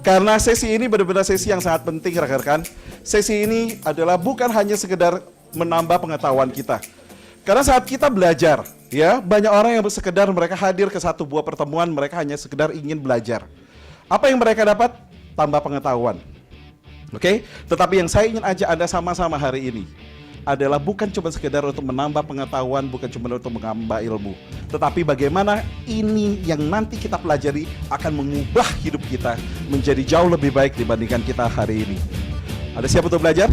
Karena sesi ini benar-benar sesi yang sangat penting rekan-rekan. Sesi ini adalah bukan hanya sekedar menambah pengetahuan kita. Karena saat kita belajar, ya banyak orang yang sekedar mereka hadir ke satu buah pertemuan, mereka hanya sekedar ingin belajar. Apa yang mereka dapat? Tambah pengetahuan. Oke? Tetapi yang saya ingin ajak Anda sama-sama hari ini adalah bukan cuma sekedar untuk menambah pengetahuan, bukan cuma untuk menambah ilmu, tetapi bagaimana ini yang nanti kita pelajari akan mengubah hidup kita menjadi jauh lebih baik dibandingkan kita hari ini. Ada siap untuk belajar?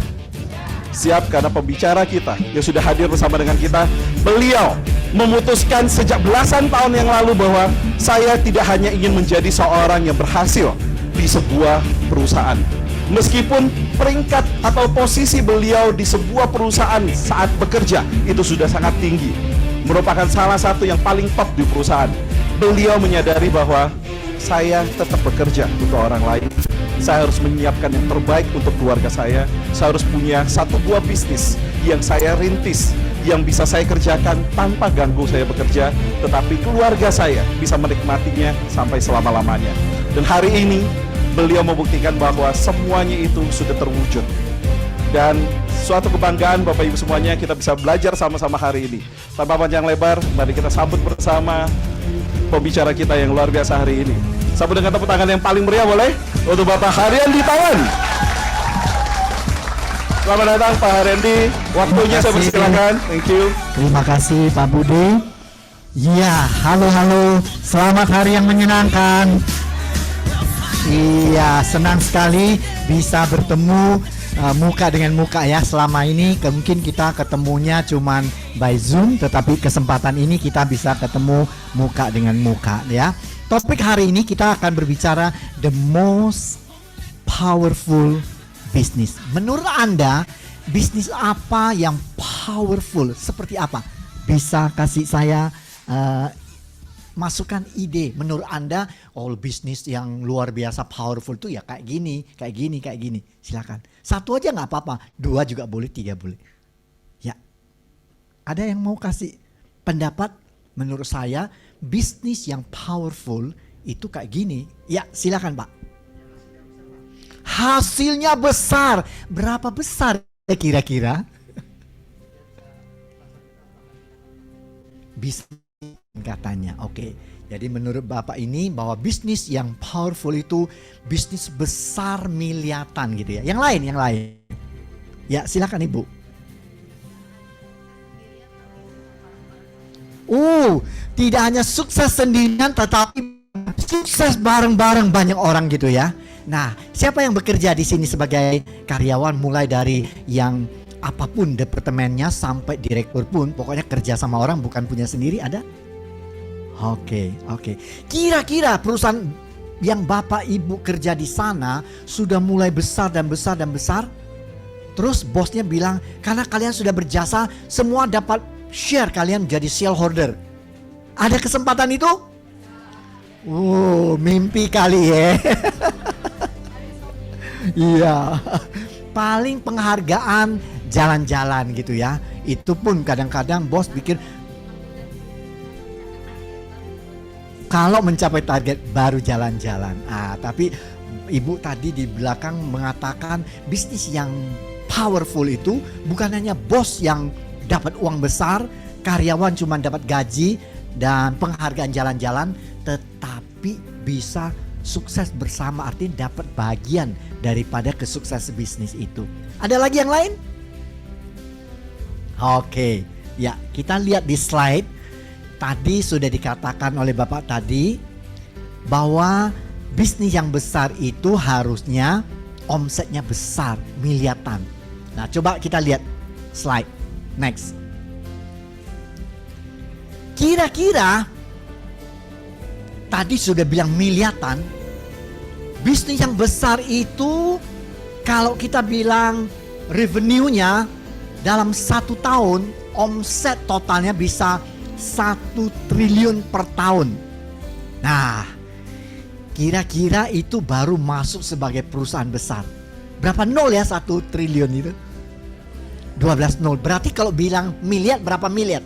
Siap, karena pembicara kita yang sudah hadir bersama dengan kita, beliau memutuskan sejak belasan tahun yang lalu bahwa saya tidak hanya ingin menjadi seorang yang berhasil di sebuah perusahaan. Meskipun peringkat atau posisi beliau di sebuah perusahaan saat bekerja itu sudah sangat tinggi, merupakan salah satu yang paling top di perusahaan, beliau menyadari bahwa saya tetap bekerja untuk orang lain. Saya harus menyiapkan yang terbaik untuk keluarga saya. Saya harus punya satu buah bisnis yang saya rintis, yang bisa saya kerjakan tanpa ganggu saya bekerja, tetapi keluarga saya bisa menikmatinya sampai selama-lamanya. Dan hari ini beliau membuktikan bahwa semuanya itu sudah terwujud. Dan suatu kebanggaan Bapak Ibu semuanya, kita bisa belajar sama-sama hari ini. Tanpa panjang lebar, mari kita sambut bersama pembicara kita yang luar biasa hari ini. Sambut dengan tepuk tangan yang paling meriah boleh untuk Bapak Haryandy Tawan. Selamat datang Pak Haryandy. Waktunya saya persilakan. Thank you. Terima kasih Pak Budi. Ya, halo. Selamat hari yang menyenangkan. Iya, senang sekali bisa bertemu muka dengan muka ya. Selama ini mungkin kita ketemunya cuman by Zoom, tetapi kesempatan ini kita bisa ketemu muka dengan muka ya. Topik hari ini kita akan berbicara the most powerful business. Menurut Anda, bisnis apa yang powerful? Seperti apa? Bisa kasih saya masukan ide. Menurut Anda, bisnis yang luar biasa powerful itu ya kayak gini. Silakan. Satu aja nggak apa-apa, 2 juga boleh, 3 boleh. Ya, ada yang mau kasih pendapat? Menurut saya, bisnis yang powerful itu kayak gini. Ya, silakan Pak. Hasilnya besar. Berapa besar kira-kira? Bisnis katanya. Oke. Jadi menurut Bapak ini bahwa bisnis yang powerful itu bisnis besar miliaran gitu ya. Yang lain. Ya, silakan Ibu. Tidak hanya sukses sendirian tetapi sukses bareng-bareng banyak orang gitu ya. Nah, siapa yang bekerja di sini sebagai karyawan mulai dari yang apapun departemennya sampai direktur pun pokoknya kerja sama orang, bukan punya sendiri, ada? Oke. Kira-kira perusahaan yang Bapak Ibu kerja di sana sudah mulai besar dan besar. Terus bosnya bilang, karena kalian sudah berjasa, semua dapat share, kalian jadi shareholder. Ada kesempatan itu? Mimpi kali ya. Iya. Paling penghargaan jalan-jalan gitu ya. Itu pun kadang-kadang bos pikir kalau mencapai target baru jalan-jalan. Tapi Ibu tadi di belakang mengatakan bisnis yang powerful itu bukan hanya bos yang dapat uang besar, karyawan cuma dapat gaji dan penghargaan jalan-jalan, tetapi bisa sukses bersama, artinya dapat bagian daripada kesuksesan bisnis itu. Ada lagi yang lain? Oke, ya kita lihat di slide. Tadi sudah dikatakan oleh Bapak tadi bahwa bisnis yang besar itu harusnya omsetnya besar, miliaran. Nah, coba kita lihat slide next. Kira-kira tadi sudah bilang miliaran. Bisnis yang besar itu kalau kita bilang revenue-nya dalam 1 tahun, omset totalnya bisa 1 triliun per tahun. Nah, kira-kira itu baru masuk sebagai perusahaan besar. Berapa nol ya 1 triliun itu? 12 nol. Berarti kalau bilang miliar, berapa miliar?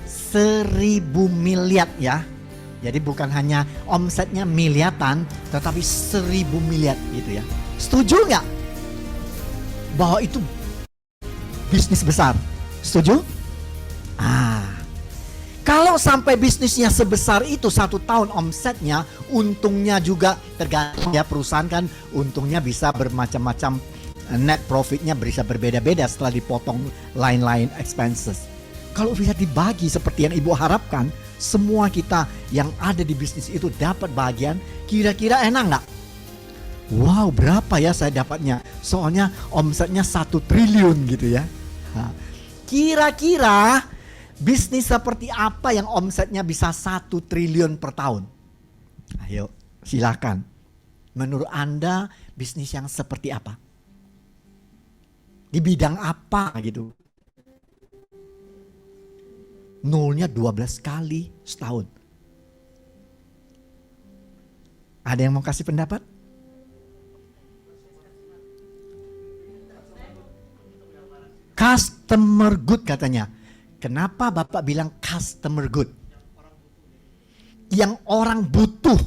1000 miliar ya. Jadi bukan hanya omsetnya miliaran, tetapi 1000 miliar gitu ya. Setuju nggak? Bahwa itu bisnis besar. Setuju? Kalau sampai bisnisnya sebesar itu 1 tahun omsetnya, untungnya juga tergantung ya, perusahaan kan untungnya bisa bermacam-macam, net profitnya bisa berbeda-beda setelah dipotong lain-lain expenses. Kalau bisa dibagi seperti yang Ibu harapkan, semua kita yang ada di bisnis itu dapat bagian, kira-kira enak nggak? Wow, berapa ya saya dapatnya? Soalnya omsetnya 1 triliun gitu ya. Kira-kira bisnis seperti apa yang omsetnya bisa 1 triliun per tahun? Ayo, silakan. Menurut Anda bisnis yang seperti apa? Di bidang apa gitu? Nolnya 12 kali setahun. Ada yang mau kasih pendapat? Customer good katanya. Kenapa Bapak bilang customer good? Yang orang butuh.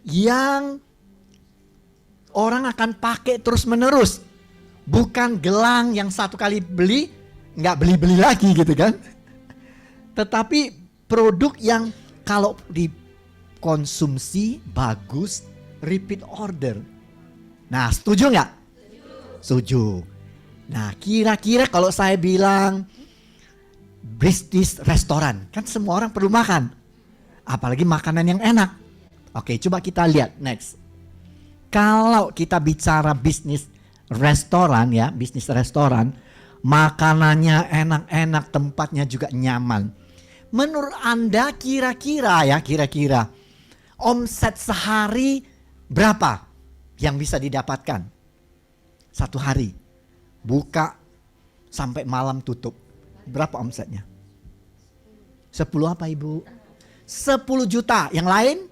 Yang orang akan pakai terus menerus. Bukan gelang yang 1 kali beli, nggak beli-beli lagi gitu kan. Tetapi produk yang kalau dikonsumsi bagus, repeat order. Nah, setuju nggak? Setuju. Nah, kira-kira kalau saya bilang bisnis restoran, kan semua orang perlu makan, apalagi makanan yang enak. Oke, coba kita lihat next. Kalau kita bicara bisnis restoran ya, bisnis restoran, makanannya enak-enak, tempatnya juga nyaman. Menurut Anda kira-kira omset sehari berapa yang bisa didapatkan? 1 hari buka sampai malam tutup. Berapa omsetnya? 10 apa Ibu? 10 juta. Yang lain?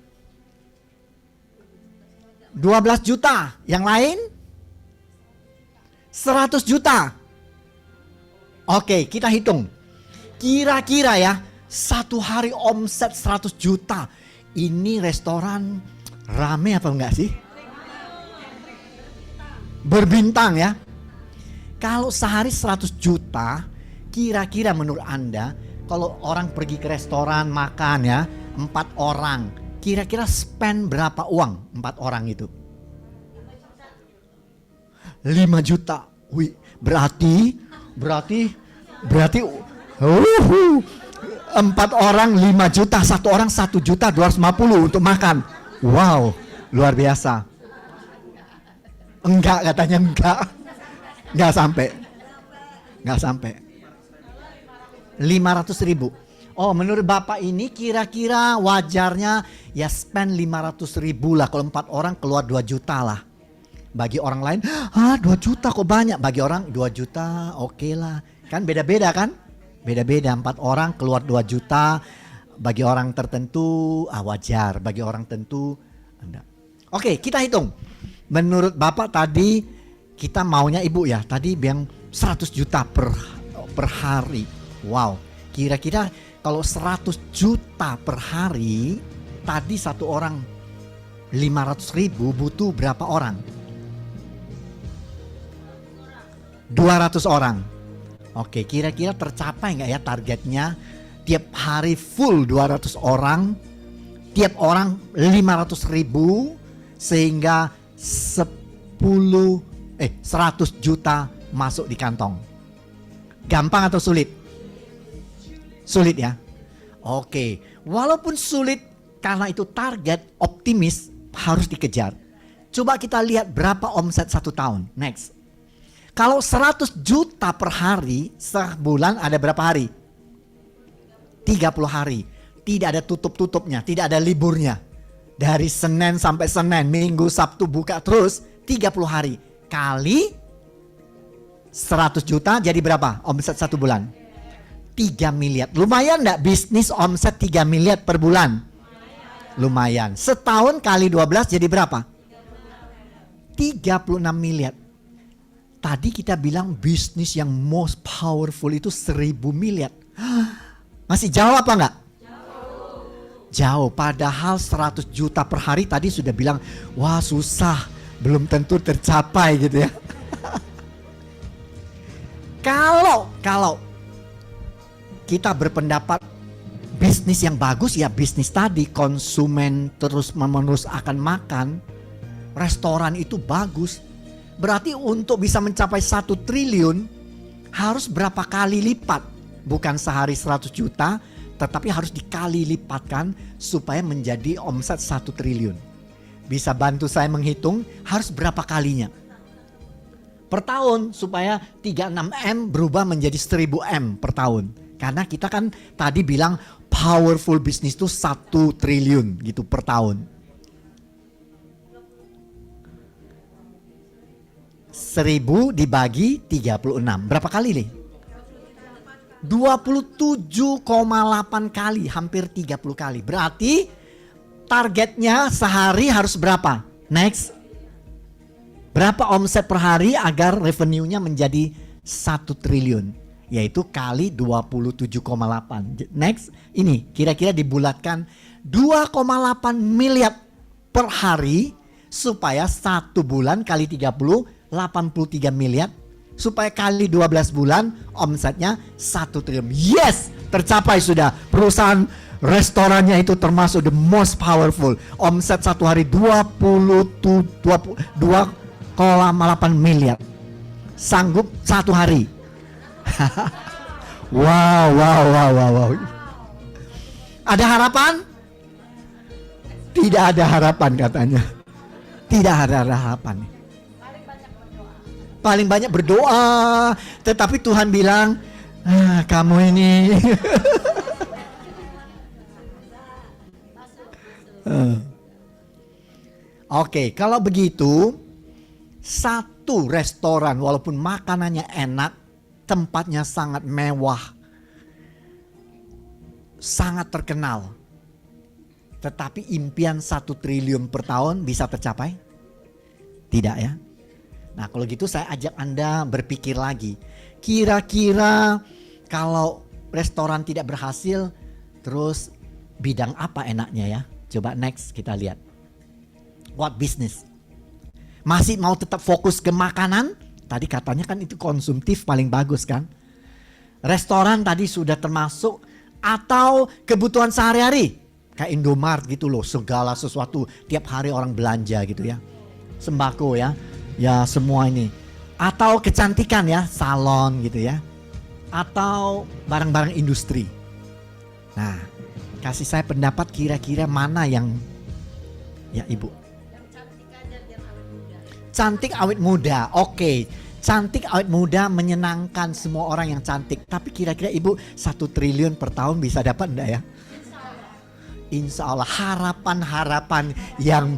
12 juta. Yang lain? 100 juta. Oke, kita hitung. Kira-kira ya, 1 hari omset 100 juta. Ini restoran rame apa enggak sih? Berbintang ya. Kalau sehari 100 juta, kira-kira menurut Anda, kalau orang pergi ke restoran makan ya, 4 orang, kira-kira spend berapa uang 4 orang itu? 5 juta. Wih, berarti 4 orang 5 juta, 1 orang 1 juta 250 untuk makan. Wow, luar biasa. Enggak, katanya enggak sampai 500.000. Oh, menurut Bapak ini kira-kira wajarnya ya spend 500.000 lah. Kalau 4 orang keluar 2 juta lah. Bagi orang lain, 2 juta kok banyak. Bagi orang 2 juta oke lah. Kan beda-beda kan? Beda-beda, 4 orang keluar 2 juta. Bagi orang tertentu wajar. Bagi orang tertentu enggak. Oke, kita hitung. Menurut Bapak tadi kita maunya Ibu ya, tadi bilang 100 juta per hari. Wow, kira-kira kalau 100 juta per hari, tadi 1 orang 500.000 butuh berapa orang? 200 orang. Oke, kira-kira tercapai nggak ya targetnya? Tiap hari full 200 orang, tiap orang 500.000, sehingga 100 juta masuk di kantong. Gampang atau sulit? Sulit ya. Oke, walaupun sulit karena itu target optimis harus dikejar. Coba kita lihat berapa omset 1 tahun. Next. Kalau 100 juta per hari, sebulan ada berapa hari? 30 hari. Tidak ada tutup-tutupnya, tidak ada liburnya. Dari Senin sampai Senin, Minggu, Sabtu buka terus 30 hari. Kali 100 juta jadi berapa omset 1 bulan? 3 miliar. Lumayan enggak bisnis omset 3 miliar per bulan? Lumayan. Setahun kali 12 jadi berapa? 36 miliar. Tadi kita bilang bisnis yang most powerful itu 1000 miliar. Masih jauh apa enggak? Jauh, padahal 100 juta per hari tadi sudah bilang, wah susah, belum tentu tercapai gitu ya. Kalau kita berpendapat bisnis yang bagus, ya bisnis tadi, konsumen terus menerus akan makan, restoran itu bagus. Berarti untuk bisa mencapai 1 triliun harus berapa kali lipat? Bukan sehari 100 juta, tetapi harus dikali lipatkan supaya menjadi omset 1 triliun. Bisa bantu saya menghitung harus berapa kalinya? Per tahun supaya 36M berubah menjadi 1000M per tahun. Karena kita kan tadi bilang powerful business itu 1 triliun gitu per tahun. 1000 dibagi 36. Berapa kali nih? 27,8 kali, hampir 30 kali. Berarti targetnya sehari harus berapa? Next. Berapa omset per hari agar revenue-nya menjadi 1 triliun? Yaitu kali 27,8. Next, ini kira-kira dibulatkan 2,8 miliar per hari supaya 1 bulan kali 30 83 miliar, supaya kali 12 bulan omsetnya 1 triliun. Yes, tercapai sudah. Perusahaan restorannya itu termasuk the most powerful. Omset 1 hari 2,8 miliar. Sanggup 1 hari. Wow. Ada harapan? Tidak ada harapan katanya. Tidak ada harapan. Paling banyak berdoa, tetapi Tuhan bilang, kamu ini. Oke, kalau begitu, satu restoran walaupun makanannya enak, tempatnya sangat mewah, sangat terkenal, tetapi impian 1 triliun per tahun bisa tercapai? Tidak ya? Nah kalau gitu saya ajak Anda berpikir lagi. Kira-kira kalau restoran tidak berhasil, terus bidang apa enaknya ya? Coba next kita lihat. What business? Masih mau tetap fokus ke makanan? Tadi katanya kan itu konsumtif paling bagus kan? Restoran tadi sudah termasuk, atau kebutuhan sehari-hari? Kayak Indomaret gitu loh, segala sesuatu tiap hari orang belanja gitu ya. Sembako ya. Ya semua ini. Atau kecantikan ya, salon gitu ya. Atau barang-barang industri. Nah, kasih saya pendapat kira-kira mana yang, ya Ibu? Cantik awet muda. Oke. Cantik awet muda menyenangkan semua orang yang cantik. Tapi kira-kira Ibu 1 triliun per tahun bisa dapat enggak ya? Insya Allah, harapan-harapan yang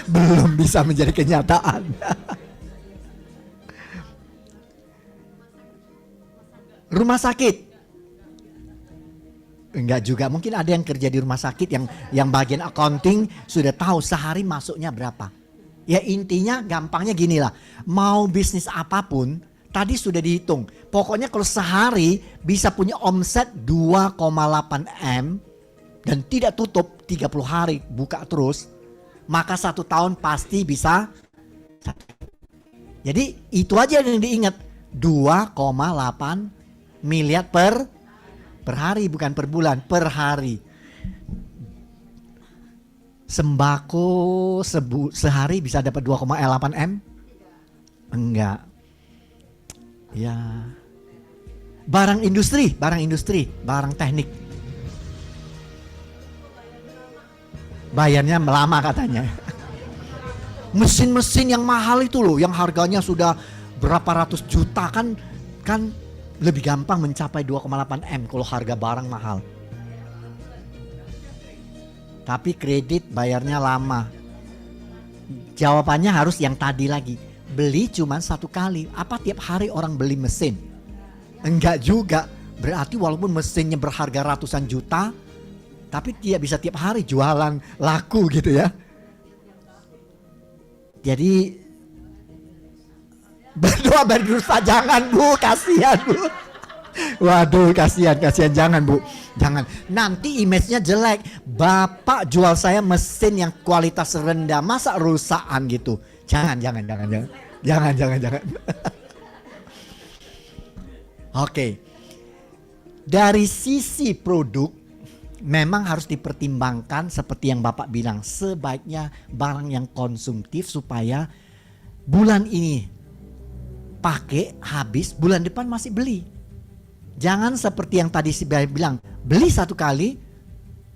belum bisa menjadi kenyataan. Rumah sakit? Enggak juga, mungkin ada yang kerja di rumah sakit yang bagian accounting sudah tahu sehari masuknya berapa. Ya intinya gampangnya gini lah, mau bisnis apapun tadi sudah dihitung. Pokoknya kalau sehari bisa punya omset 2,8 M dan tidak tutup 30 hari buka terus, maka 1 tahun pasti bisa. Jadi itu aja yang diingat, 2,8 miliar per hari, bukan per bulan, per hari. Sembako sehari bisa dapat 2,8 M? Enggak. Ya. Barang industri, barang teknik. Bayarnya lama katanya. Mesin-mesin yang mahal itu loh, yang harganya sudah berapa ratus juta kan lebih gampang mencapai 2,8 M kalau harga barang mahal. Tapi kredit bayarnya lama. Jawabannya harus yang tadi lagi. Beli cuma 1 kali. Apa tiap hari orang beli mesin? Enggak juga. Berarti walaupun mesinnya berharga ratusan juta, tapi tidak bisa tiap hari jualan laku gitu ya. Jadi berdoa berdosa jangan Bu, kasihan Bu. Waduh, kasihan, jangan Bu, jangan. Nanti image-nya jelek. Bapak jual saya mesin yang kualitas rendah, masa rusakan gitu? Jangan. Oke, dari sisi produk memang harus dipertimbangkan seperti yang Bapak bilang, sebaiknya barang yang konsumtif supaya bulan ini pakai habis, bulan depan masih beli. Jangan seperti yang tadi si bilang, beli satu kali,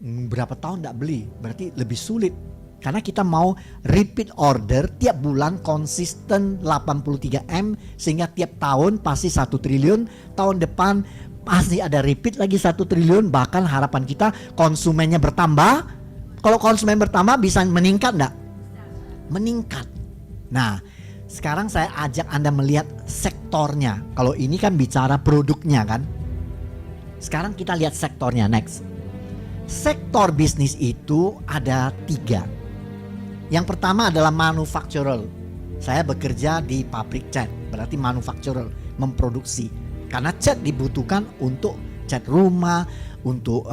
berapa tahun tidak beli, berarti lebih sulit. Karena kita mau repeat order tiap bulan konsisten 83M, sehingga tiap tahun pasti 1 triliun, tahun depan pasti ada repeat lagi 1 triliun, bahkan harapan kita konsumennya bertambah. Kalau konsumen bertambah bisa meningkat enggak? Meningkat. Nah, sekarang saya ajak Anda melihat sektornya. Kalau ini kan bicara produknya kan. Sekarang kita lihat sektornya next. Sektor bisnis itu ada 3. Yang pertama adalah manufacturer. Saya bekerja di pabrik cat, berarti manufacturer, memproduksi. Karena cat dibutuhkan untuk cat rumah, untuk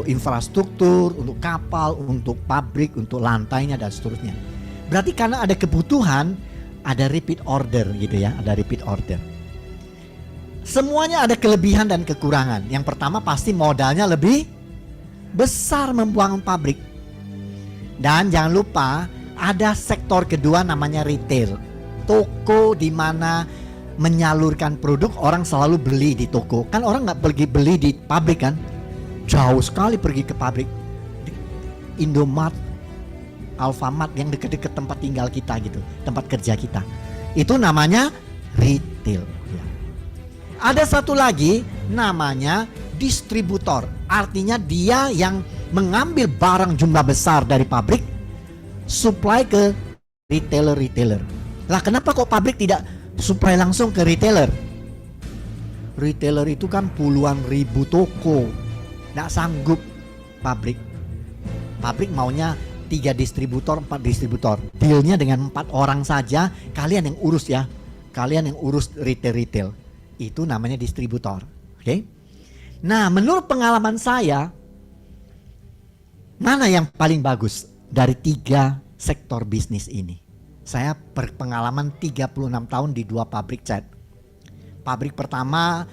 infrastruktur, untuk kapal, untuk pabrik, untuk lantainya dan seterusnya. Berarti karena ada kebutuhan, ada repeat order gitu ya, ada repeat order. Semuanya ada kelebihan dan kekurangan. Yang pertama pasti modalnya lebih besar membangun pabrik. Dan jangan lupa ada sektor kedua namanya retail. Toko di mana menyalurkan produk, orang selalu beli di toko. Kan orang nggak pergi beli di pabrik kan? Jauh sekali pergi ke pabrik. Indomart, Alfamart yang dekat-dekat tempat tinggal kita gitu, tempat kerja kita. Itu namanya retail. Ya. Ada satu lagi namanya distributor. Artinya dia yang mengambil barang jumlah besar dari pabrik, supply ke retailer. Lah kenapa kok pabrik tidak supply langsung ke retailer? Retailer itu kan puluhan ribu toko, nggak sanggup pabrik. Pabrik maunya 3 distributor, 4 distributor. Dealnya dengan 4 orang saja, kalian yang urus ya. Kalian yang urus retail. Itu namanya distributor. Oke? Nah, menurut pengalaman saya, mana yang paling bagus dari 3 sektor bisnis ini? Saya berpengalaman 36 tahun di 2 pabrik cat. Pabrik pertama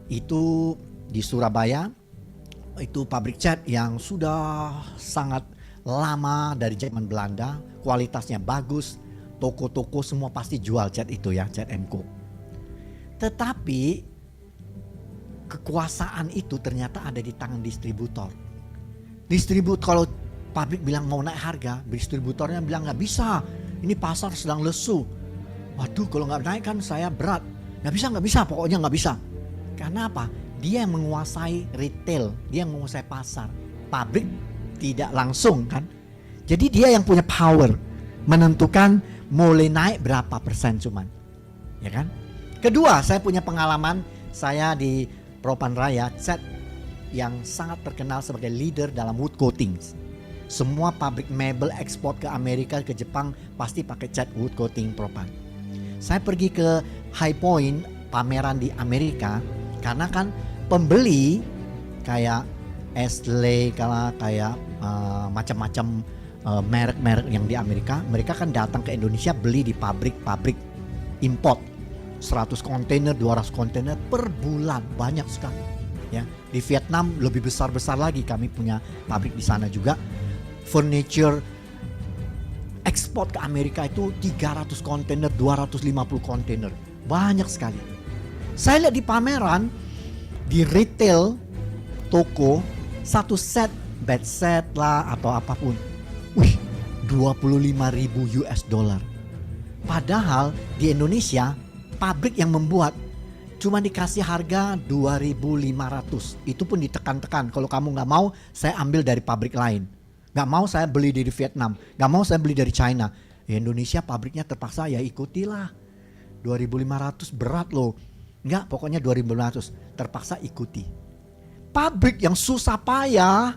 itu di Surabaya. Itu pabrik cat yang sudah sangat lama dari zaman Belanda. Kualitasnya bagus. Toko-toko semua pasti jual cat itu ya, Cat & Co. Tetapi kekuasaan itu ternyata ada di tangan distributor. Kalau pabrik bilang mau naik harga, distributornya bilang nggak bisa, ini pasar sedang lesu. Waduh, kalau nggak naik kan saya berat. Nggak bisa, pokoknya nggak bisa. Karena apa? Dia yang menguasai retail, dia yang menguasai pasar. Pabrik tidak langsung kan. Jadi dia yang punya power menentukan mulai naik berapa persen cuman, ya kan? Kedua, saya punya pengalaman saya di Ropan Raya, cat yang sangat terkenal sebagai leader dalam wood coatings. Semua pabrik mebel ekspor ke Amerika, ke Jepang pasti pakai cat wood coating Propan. Saya pergi ke High Point, pameran di Amerika, karena kan pembeli kayak Astley, kayak macam-macam merek-merek yang di Amerika, mereka kan datang ke Indonesia beli di pabrik-pabrik import. 100 kontainer, 200 kontainer per bulan, banyak sekali. Ya, di Vietnam lebih besar-besar lagi, kami punya pabrik di sana juga. Furniture ekspor ke Amerika itu 300 kontainer, 250 kontainer, banyak sekali. Saya lihat di pameran, di retail toko, satu set bed set lah atau apapun, 25.000 US dollar. Padahal di Indonesia pabrik yang membuat cuma dikasih harga 2.500. Itu pun ditekan-tekan. Kalau kamu nggak mau, saya ambil dari pabrik lain. Nggak mau saya beli dari Vietnam. Nggak mau saya beli dari China. Ya, Indonesia pabriknya terpaksa ya ikutilah. 2.500 berat loh. Nggak, pokoknya 2.500. Terpaksa ikuti. Pabrik yang susah payah,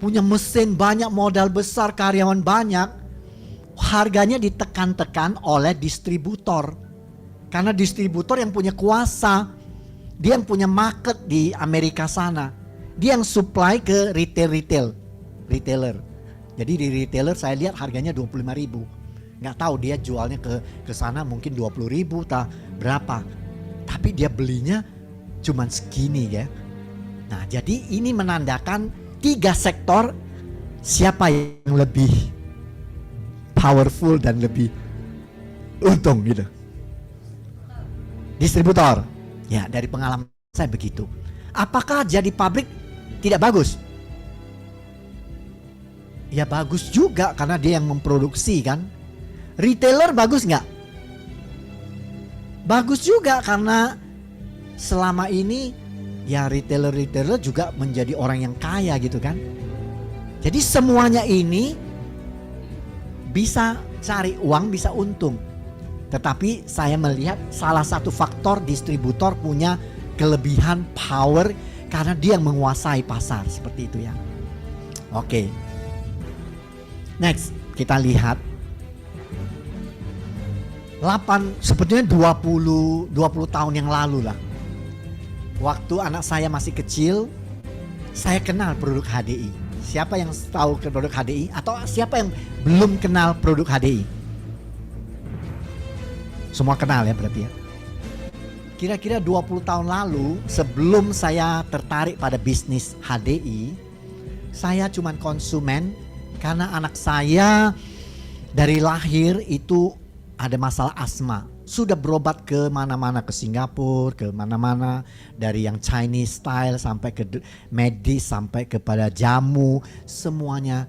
punya mesin banyak, modal besar, karyawan banyak, harganya ditekan-tekan oleh distributor. Karena distributor yang punya kuasa, Dia yang punya market di Amerika sana. Dia yang supply ke retailer. Jadi di retailer saya lihat harganya 25.000. Nggak tahu dia jualnya ke sana mungkin 20.000 tak berapa. Tapi dia belinya cuman segini ya. Nah, jadi ini menandakan 3 sektor siapa yang lebih powerful dan lebih untung gitu. Distributor. Ya, dari pengalaman saya begitu. Apakah jadi pabrik tidak bagus? Ya bagus juga karena dia yang memproduksi kan. Retailer bagus nggak? Bagus juga karena selama ini ya retailer juga menjadi orang yang kaya gitu kan. Jadi semuanya ini bisa cari uang, bisa untung. Tetapi saya melihat salah satu faktor distributor punya kelebihan power karena dia yang menguasai pasar seperti itu ya. Oke. Next, kita lihat 20 tahun yang lalu lah. Waktu anak saya masih kecil, saya kenal produk HDI. Siapa yang tahu ke produk HDI atau siapa yang belum kenal produk HDI? Semua kenal ya berarti ya. Kira-kira 20 tahun lalu sebelum saya tertarik pada bisnis HDI, saya cuman konsumen karena anak saya dari lahir itu ada masalah asma. Sudah berobat ke mana-mana, ke Singapura, ke mana-mana. Dari yang Chinese style sampai ke medis, sampai kepada jamu. Semuanya.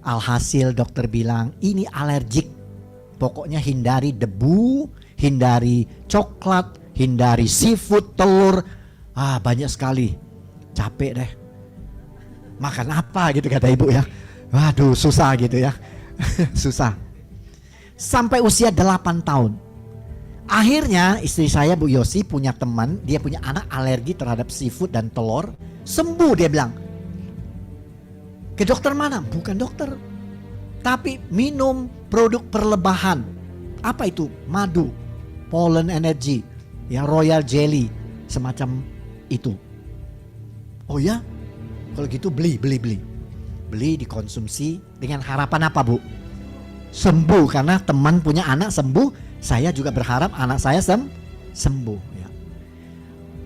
Alhasil dokter bilang ini alergik. Pokoknya hindari debu, hindari coklat, hindari seafood, telur. Banyak sekali. Capek deh. Makan apa gitu kata ibu ya. Waduh susah gitu ya. Susah. Sampai usia 8 tahun. Akhirnya istri saya Bu Yosi punya teman. Dia punya anak alergi terhadap seafood dan telur. Sembuh dia bilang. Ke dokter mana? Bukan dokter. Tapi minum produk perlebahan. Apa itu? Madu, pollen energy, ya royal jelly. Semacam itu. Oh ya? Kalau gitu beli. Beli dikonsumsi dengan harapan apa Bu? Sembuh karena teman punya anak sembuh. Saya juga berharap anak saya sembuh ya.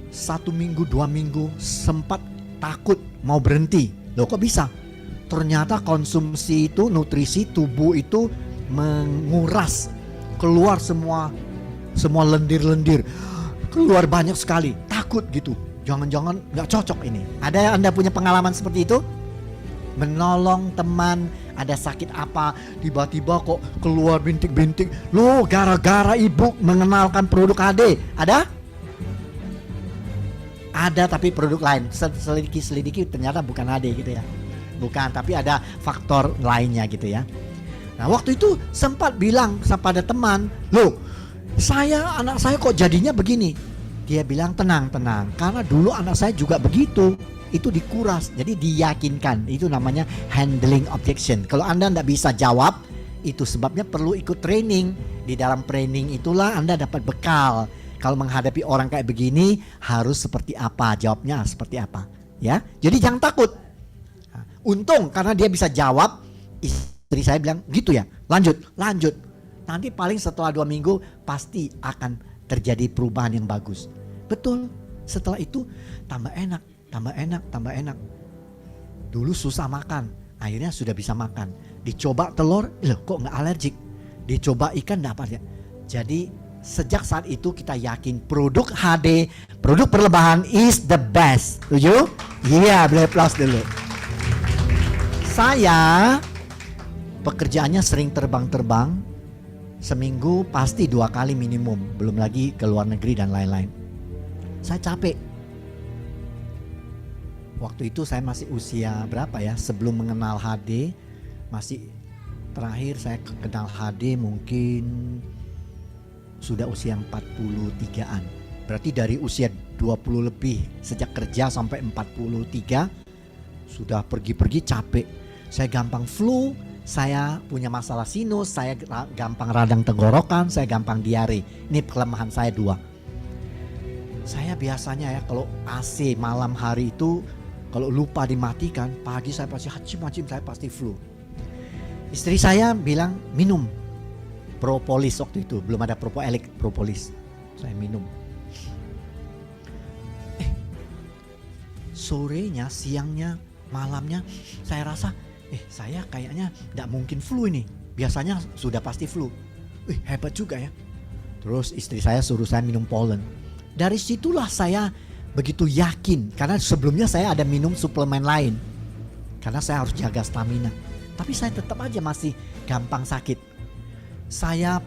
1 minggu 2 minggu sempat takut mau berhenti. Loh kok bisa? Ternyata konsumsi itu, nutrisi tubuh itu menguras, keluar semua lendir-lendir, keluar banyak sekali. Takut gitu. Jangan-jangan nggak cocok ini. Ada Anda punya pengalaman seperti itu? Menolong teman, ada sakit apa, tiba-tiba kok keluar bintik-bintik. Loh gara-gara ibu mengenalkan produk HD. Ada? Ada tapi produk lain. Selidiki ternyata bukan HD gitu ya. Bukan, tapi ada faktor lainnya gitu ya. Nah waktu itu sempat bilang pada teman, loh anak saya kok jadinya begini. Dia bilang tenang, karena dulu anak saya juga begitu. Itu dikuras, jadi diyakinkan. Itu namanya handling objection. Kalau Anda tidak bisa jawab, itu sebabnya perlu ikut training. Di dalam training itulah Anda dapat bekal. Kalau menghadapi orang kayak begini harus seperti apa, jawabnya seperti apa. Ya, jadi jangan takut. Untung karena dia bisa jawab. Istri saya bilang gitu ya, lanjut. Nanti paling setelah 2 minggu pasti akan terjadi perubahan yang bagus. Betul. Setelah itu tambah enak. Dulu susah makan, akhirnya sudah bisa makan. Dicoba telur, loh kok nggak alergik. Dicoba ikan dapat ya. Jadi sejak saat itu kita yakin produk HD, produk perlebahan is the best. Setuju? Iya, boleh applause dulu. Saya pekerjaannya sering terbang. Seminggu pasti 2 kali minimum. Belum lagi ke luar negeri dan lain-lain. Saya capek. Waktu itu saya masih usia berapa ya? Sebelum mengenal HD, masih terakhir saya kenal HD mungkin sudah usia 43-an. Berarti dari usia 20 lebih sejak kerja sampai 43 sudah pergi-pergi capek. Saya gampang flu, saya punya masalah sinus, saya gampang radang tenggorokan, saya gampang diare. Ini kelemahan saya 2. Saya biasanya ya kalau AC malam hari itu kalau lupa dimatikan, pagi saya pasti hacim-hacim, saya pasti flu. Istri saya bilang minum propolis waktu itu, belum ada propolis. Saya minum. Sorenya, siangnya, malamnya saya rasa saya kayaknya tidak mungkin flu ini. Biasanya sudah pasti flu. Hebat juga ya. Terus istri saya suruh saya minum pollen. Dari situlah saya begitu yakin, karena sebelumnya saya ada minum suplemen lain. Karena saya harus jaga stamina. Tapi saya tetap aja masih gampang sakit. Saya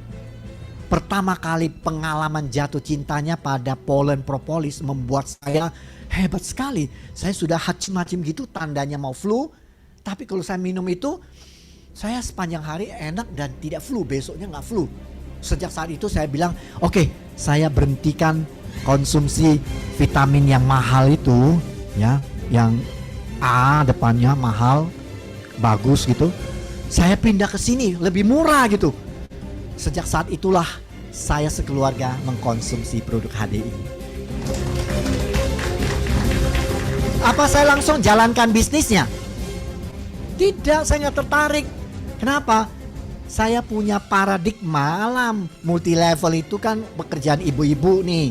pertama kali pengalaman jatuh cintanya pada pollen propolis membuat saya hebat sekali. Saya sudah hacim-hacim gitu, tandanya mau flu. Tapi kalau saya minum itu, saya sepanjang hari enak dan tidak flu. Besoknya nggak flu. Sejak saat itu saya bilang, oke, saya berhentikan konsumsi vitamin yang mahal itu, ya, yang A depannya mahal, bagus gitu. Saya pindah ke sini lebih murah gitu. Sejak saat itulah saya sekeluarga mengkonsumsi produk HDI. Apa saya langsung jalankan bisnisnya? Tidak, saya nggak tertarik. Kenapa? Saya punya paradigma alam multi level itu kan pekerjaan ibu-ibu nih.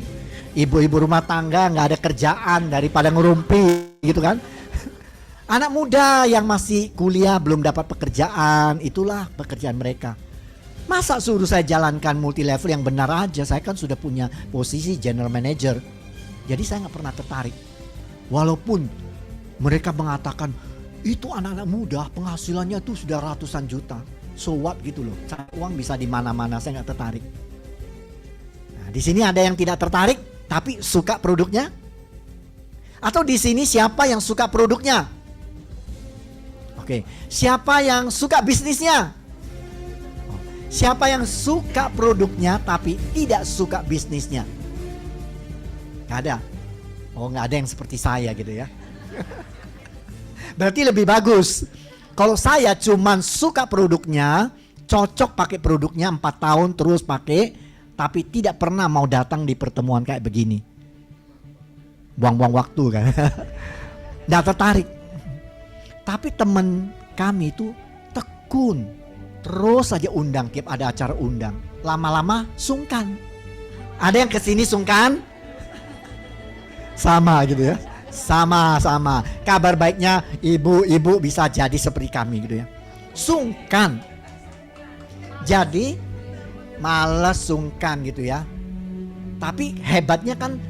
Ibu-ibu rumah tangga nggak ada kerjaan daripada ngerumpi gitu kan. Anak muda yang masih kuliah belum dapat pekerjaan, itulah pekerjaan mereka. Masa suruh saya jalankan multi level yang benar aja? Saya kan sudah punya posisi general manager. Jadi saya nggak pernah tertarik. Walaupun mereka mengatakan itu anak-anak muda penghasilannya tuh sudah ratusan juta. So what gitu loh. Cari uang bisa di mana-mana, saya nggak tertarik. Nah, di sini ada yang tidak tertarik tapi suka produknya? Atau di sini siapa yang suka produknya? Oke, siapa yang suka bisnisnya? Siapa yang suka produknya tapi tidak suka bisnisnya? Gak ada. Oh, gak ada yang seperti saya gitu ya. Berarti lebih bagus kalau saya cuman suka produknya, cocok pakai produknya 4 tahun terus pakai, tapi tidak pernah mau datang di pertemuan kayak begini. Buang-buang waktu kan. Nggak tertarik. Tapi teman kami itu tekun, terus saja undang, tiap ada acara undang. Lama-lama sungkan. Ada yang kesini sungkan? Sama gitu ya. Sama-sama. Kabar baiknya ibu-ibu bisa jadi seperti kami gitu ya. Sungkan. Jadi malas sungkan gitu ya. Tapi hebatnya kan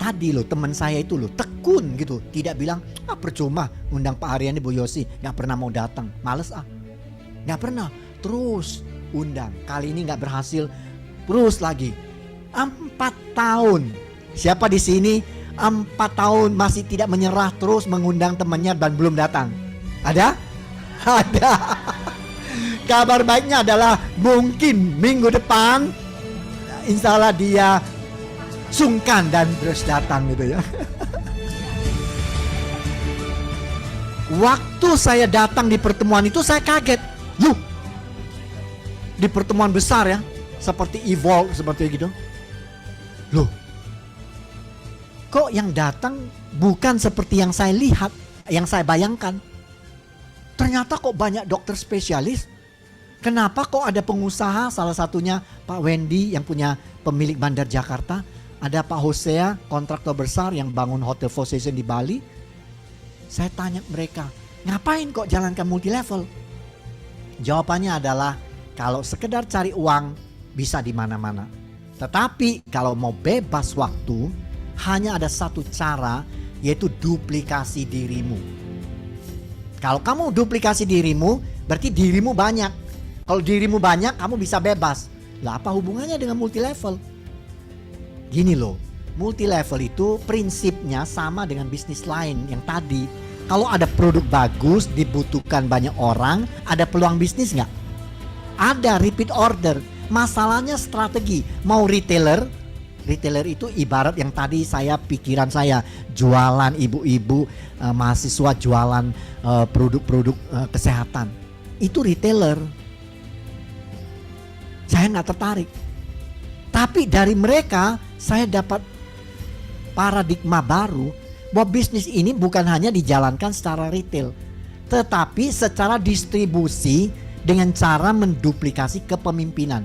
tadi loh, teman saya itu loh tekun gitu. Tidak bilang percuma undang Pak Haryani, Bu Yosi, gak pernah mau datang. Males gak pernah. Terus undang. Kali ini gak berhasil. Terus lagi 4 tahun. Siapa di sini 4 tahun masih tidak menyerah, terus mengundang temannya dan belum datang? Ada? Ada. Kabar baiknya adalah mungkin minggu depan insya Allah dia sungkan dan terus datang gitu ya. Waktu saya datang di pertemuan itu saya kaget. Di pertemuan besar ya, seperti Evolve seperti gitu. Kok yang datang bukan seperti yang saya lihat, yang saya bayangkan. Ternyata kok banyak dokter spesialis. Kenapa kok ada pengusaha, salah satunya Pak Wendy yang punya pemilik Bandar Jakarta. Ada Pak Hosea, kontraktor besar yang bangun Hotel Four Seasons di Bali. Saya tanya mereka, ngapain kok jalankan multi level? Jawabannya adalah, kalau sekedar cari uang bisa di mana-mana. Tetapi kalau mau bebas waktu, hanya ada satu cara, yaitu duplikasi dirimu. Kalau kamu duplikasi dirimu, berarti dirimu banyak. Kalau dirimu banyak, kamu bisa bebas. Lah apa hubungannya dengan multi level? Gini loh, multi level itu prinsipnya sama dengan bisnis lain yang tadi. Kalau ada produk bagus, dibutuhkan banyak orang, ada peluang bisnis nggak? Ada repeat order. Masalahnya strategi. Mau retailer itu ibarat yang tadi pikiran saya jualan ibu-ibu mahasiswa jualan produk-produk kesehatan. Itu retailer. Saya nggak tertarik. Tapi dari mereka saya dapat paradigma baru bahwa bisnis ini bukan hanya dijalankan secara retail, tetapi secara distribusi dengan cara menduplikasi kepemimpinan.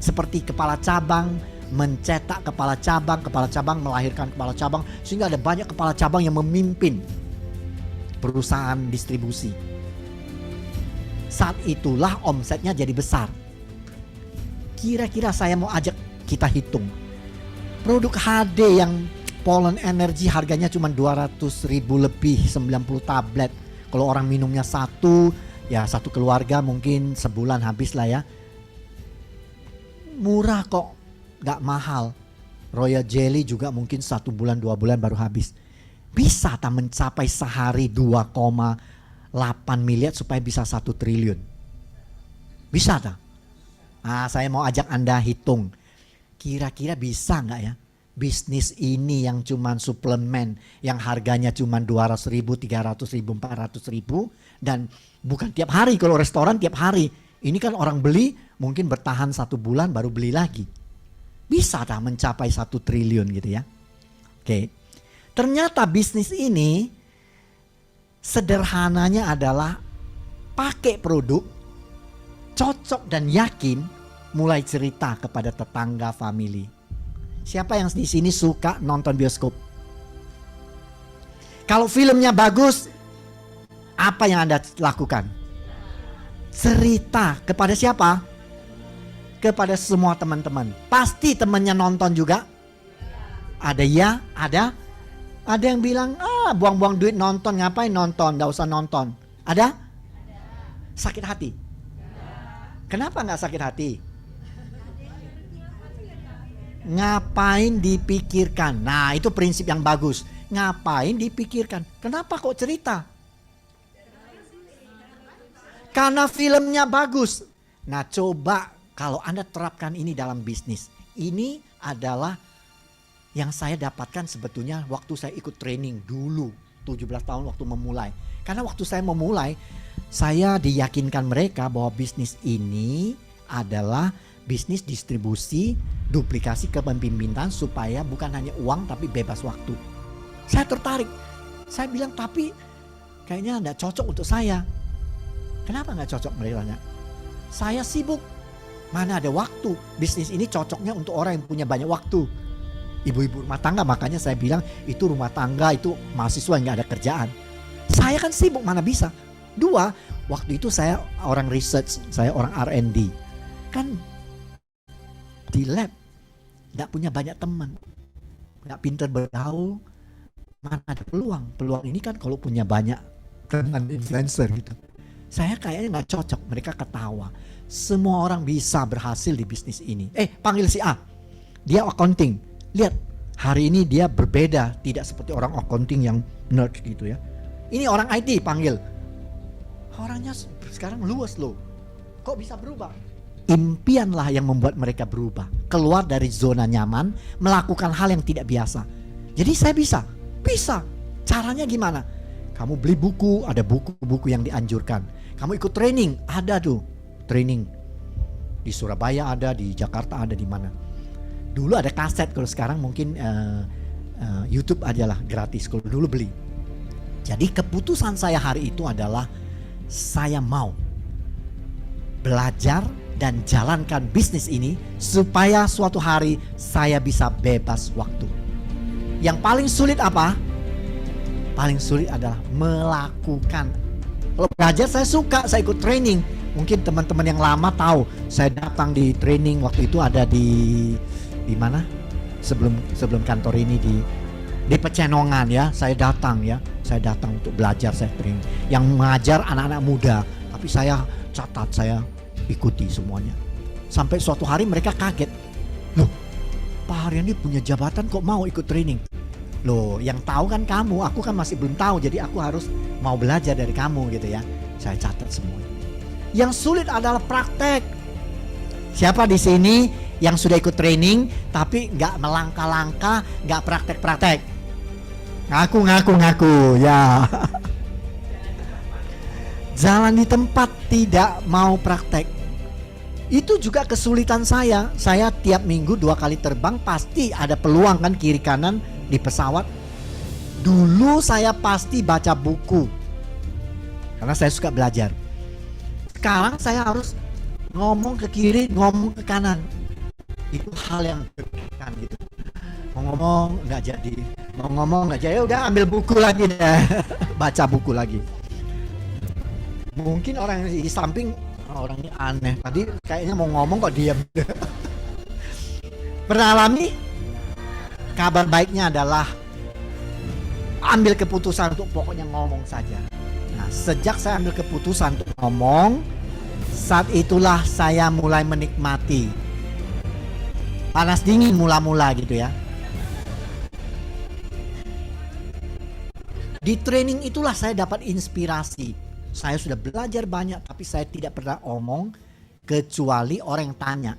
Seperti kepala cabang mencetak kepala cabang melahirkan kepala cabang, sehingga ada banyak kepala cabang yang memimpin perusahaan distribusi. Saat itulah omsetnya jadi besar. Kira-kira saya mau ajak kita hitung. Produk HD yang Pollen Energy harganya cuma 200.000 lebih, 90 tablet. Kalau orang minumnya satu, ya satu keluarga mungkin sebulan habis lah ya. Murah kok, gak mahal. Royal Jelly juga mungkin 1 bulan 2 bulan baru habis. Bisa tak mencapai sehari 2,8 miliar supaya bisa 1 triliun? Bisa tak? Nah, saya mau ajak Anda hitung. Kira-kira bisa nggak ya? Bisnis ini yang cuman suplemen, yang harganya cuman 200.000, 300.000, 400.000, dan bukan tiap hari. Kalau restoran tiap hari. Ini kan orang beli mungkin bertahan 1 bulan baru beli lagi. Bisa tak mencapai 1 triliun gitu ya? Oke. Ternyata bisnis ini sederhananya adalah pakai produk, cocok dan yakin, mulai cerita kepada tetangga, family. Siapa yang di sini suka nonton bioskop? Kalau filmnya bagus, apa yang Anda lakukan? Cerita kepada siapa? Kepada semua teman-teman. Pasti temannya nonton juga. Ada ya, ada. Ada yang bilang, buang-buang duit nonton, ngapain nonton, gak usah nonton. Ada? Sakit hati? Kenapa gak sakit hati? Ngapain dipikirkan? Nah, itu prinsip yang bagus. Ngapain dipikirkan? Kenapa kok cerita? Karena filmnya bagus. Nah, coba kalau Anda terapkan ini dalam bisnis. Ini adalah yang saya dapatkan sebetulnya waktu saya ikut training dulu 17 tahun waktu memulai. Karena waktu saya memulai, saya diyakinkan mereka bahwa bisnis ini adalah bisnis distribusi, duplikasi kepemimpinan supaya bukan hanya uang tapi bebas waktu. Saya tertarik. Saya bilang tapi kayaknya enggak cocok untuk saya. Kenapa enggak cocok, mereka tanya? Saya sibuk. Mana ada waktu? Bisnis ini cocoknya untuk orang yang punya banyak waktu. Ibu-ibu rumah tangga, makanya saya bilang itu rumah tangga, itu mahasiswa yang gak ada kerjaan. Saya kan sibuk, mana bisa. 2, waktu itu saya orang research, saya orang R&D. Kan di lab gak punya banyak teman, gak pintar bergaul, mana ada peluang. Peluang ini kan kalau punya banyak teman influencer gitu. Saya kayaknya gak cocok, mereka ketawa. Semua orang bisa berhasil di bisnis ini. Panggil si A, dia accounting. Lihat, hari ini dia berbeda, tidak seperti orang accounting yang nerd gitu ya. Ini orang IT, panggil. Orangnya sekarang luas loh. Kok bisa berubah? Impianlah yang membuat mereka berubah. Keluar dari zona nyaman, melakukan hal yang tidak biasa. Jadi saya bisa. Caranya gimana? Kamu beli buku, ada buku-buku yang dianjurkan. Kamu ikut training, ada tuh training. Di Surabaya ada, di Jakarta ada, di mana. Dulu ada kaset, kalau sekarang mungkin YouTube aja lah gratis. Kalau dulu beli. Jadi keputusan saya hari itu adalah saya mau belajar dan jalankan bisnis ini supaya suatu hari saya bisa bebas waktu. Yang paling sulit apa? Paling sulit adalah melakukan. Kalau belajar saya suka, saya ikut training. Mungkin teman-teman yang lama tahu, saya datang di training waktu itu ada di mana? Sebelum kantor ini di Pecenongan ya. Saya datang untuk belajar, saya training. Yang mengajar anak-anak muda, tapi saya catat, saya ikuti semuanya. Sampai suatu hari mereka kaget. Loh, Pak Haryandi punya jabatan kok mau ikut training? Loh, yang tahu kan kamu, aku kan masih belum tahu, jadi aku harus mau belajar dari kamu gitu ya. Saya catat semua. Yang sulit adalah praktek. Siapa di sini yang sudah ikut training tapi nggak melangkah-langkah, nggak praktek-praktek? Ngaku ya. Jalan di tempat, tidak mau praktek. Itu juga kesulitan saya. Saya tiap minggu 2 kali terbang, pasti ada peluang kan kiri kanan di pesawat. Dulu saya pasti baca buku karena saya suka belajar. Sekarang saya harus ngomong ke kiri, ngomong ke kanan. Itu hal yang deg-degan gitu. Mau ngomong nggak jadi, mau ngomong nggak jadi, udah ambil buku lagi deh. Baca buku lagi. Mungkin orang yang di samping, orang ini aneh. Tadi kayaknya mau ngomong kok diam. Pernah alami? Kabar baiknya adalah ambil keputusan untuk pokoknya ngomong saja. Nah, sejak saya ambil keputusan untuk ngomong, saat itulah saya mulai menikmati. Panas dingin mula-mula gitu ya. Di training itulah saya dapat inspirasi. Saya sudah belajar banyak, tapi saya tidak pernah omong kecuali orang yang tanya.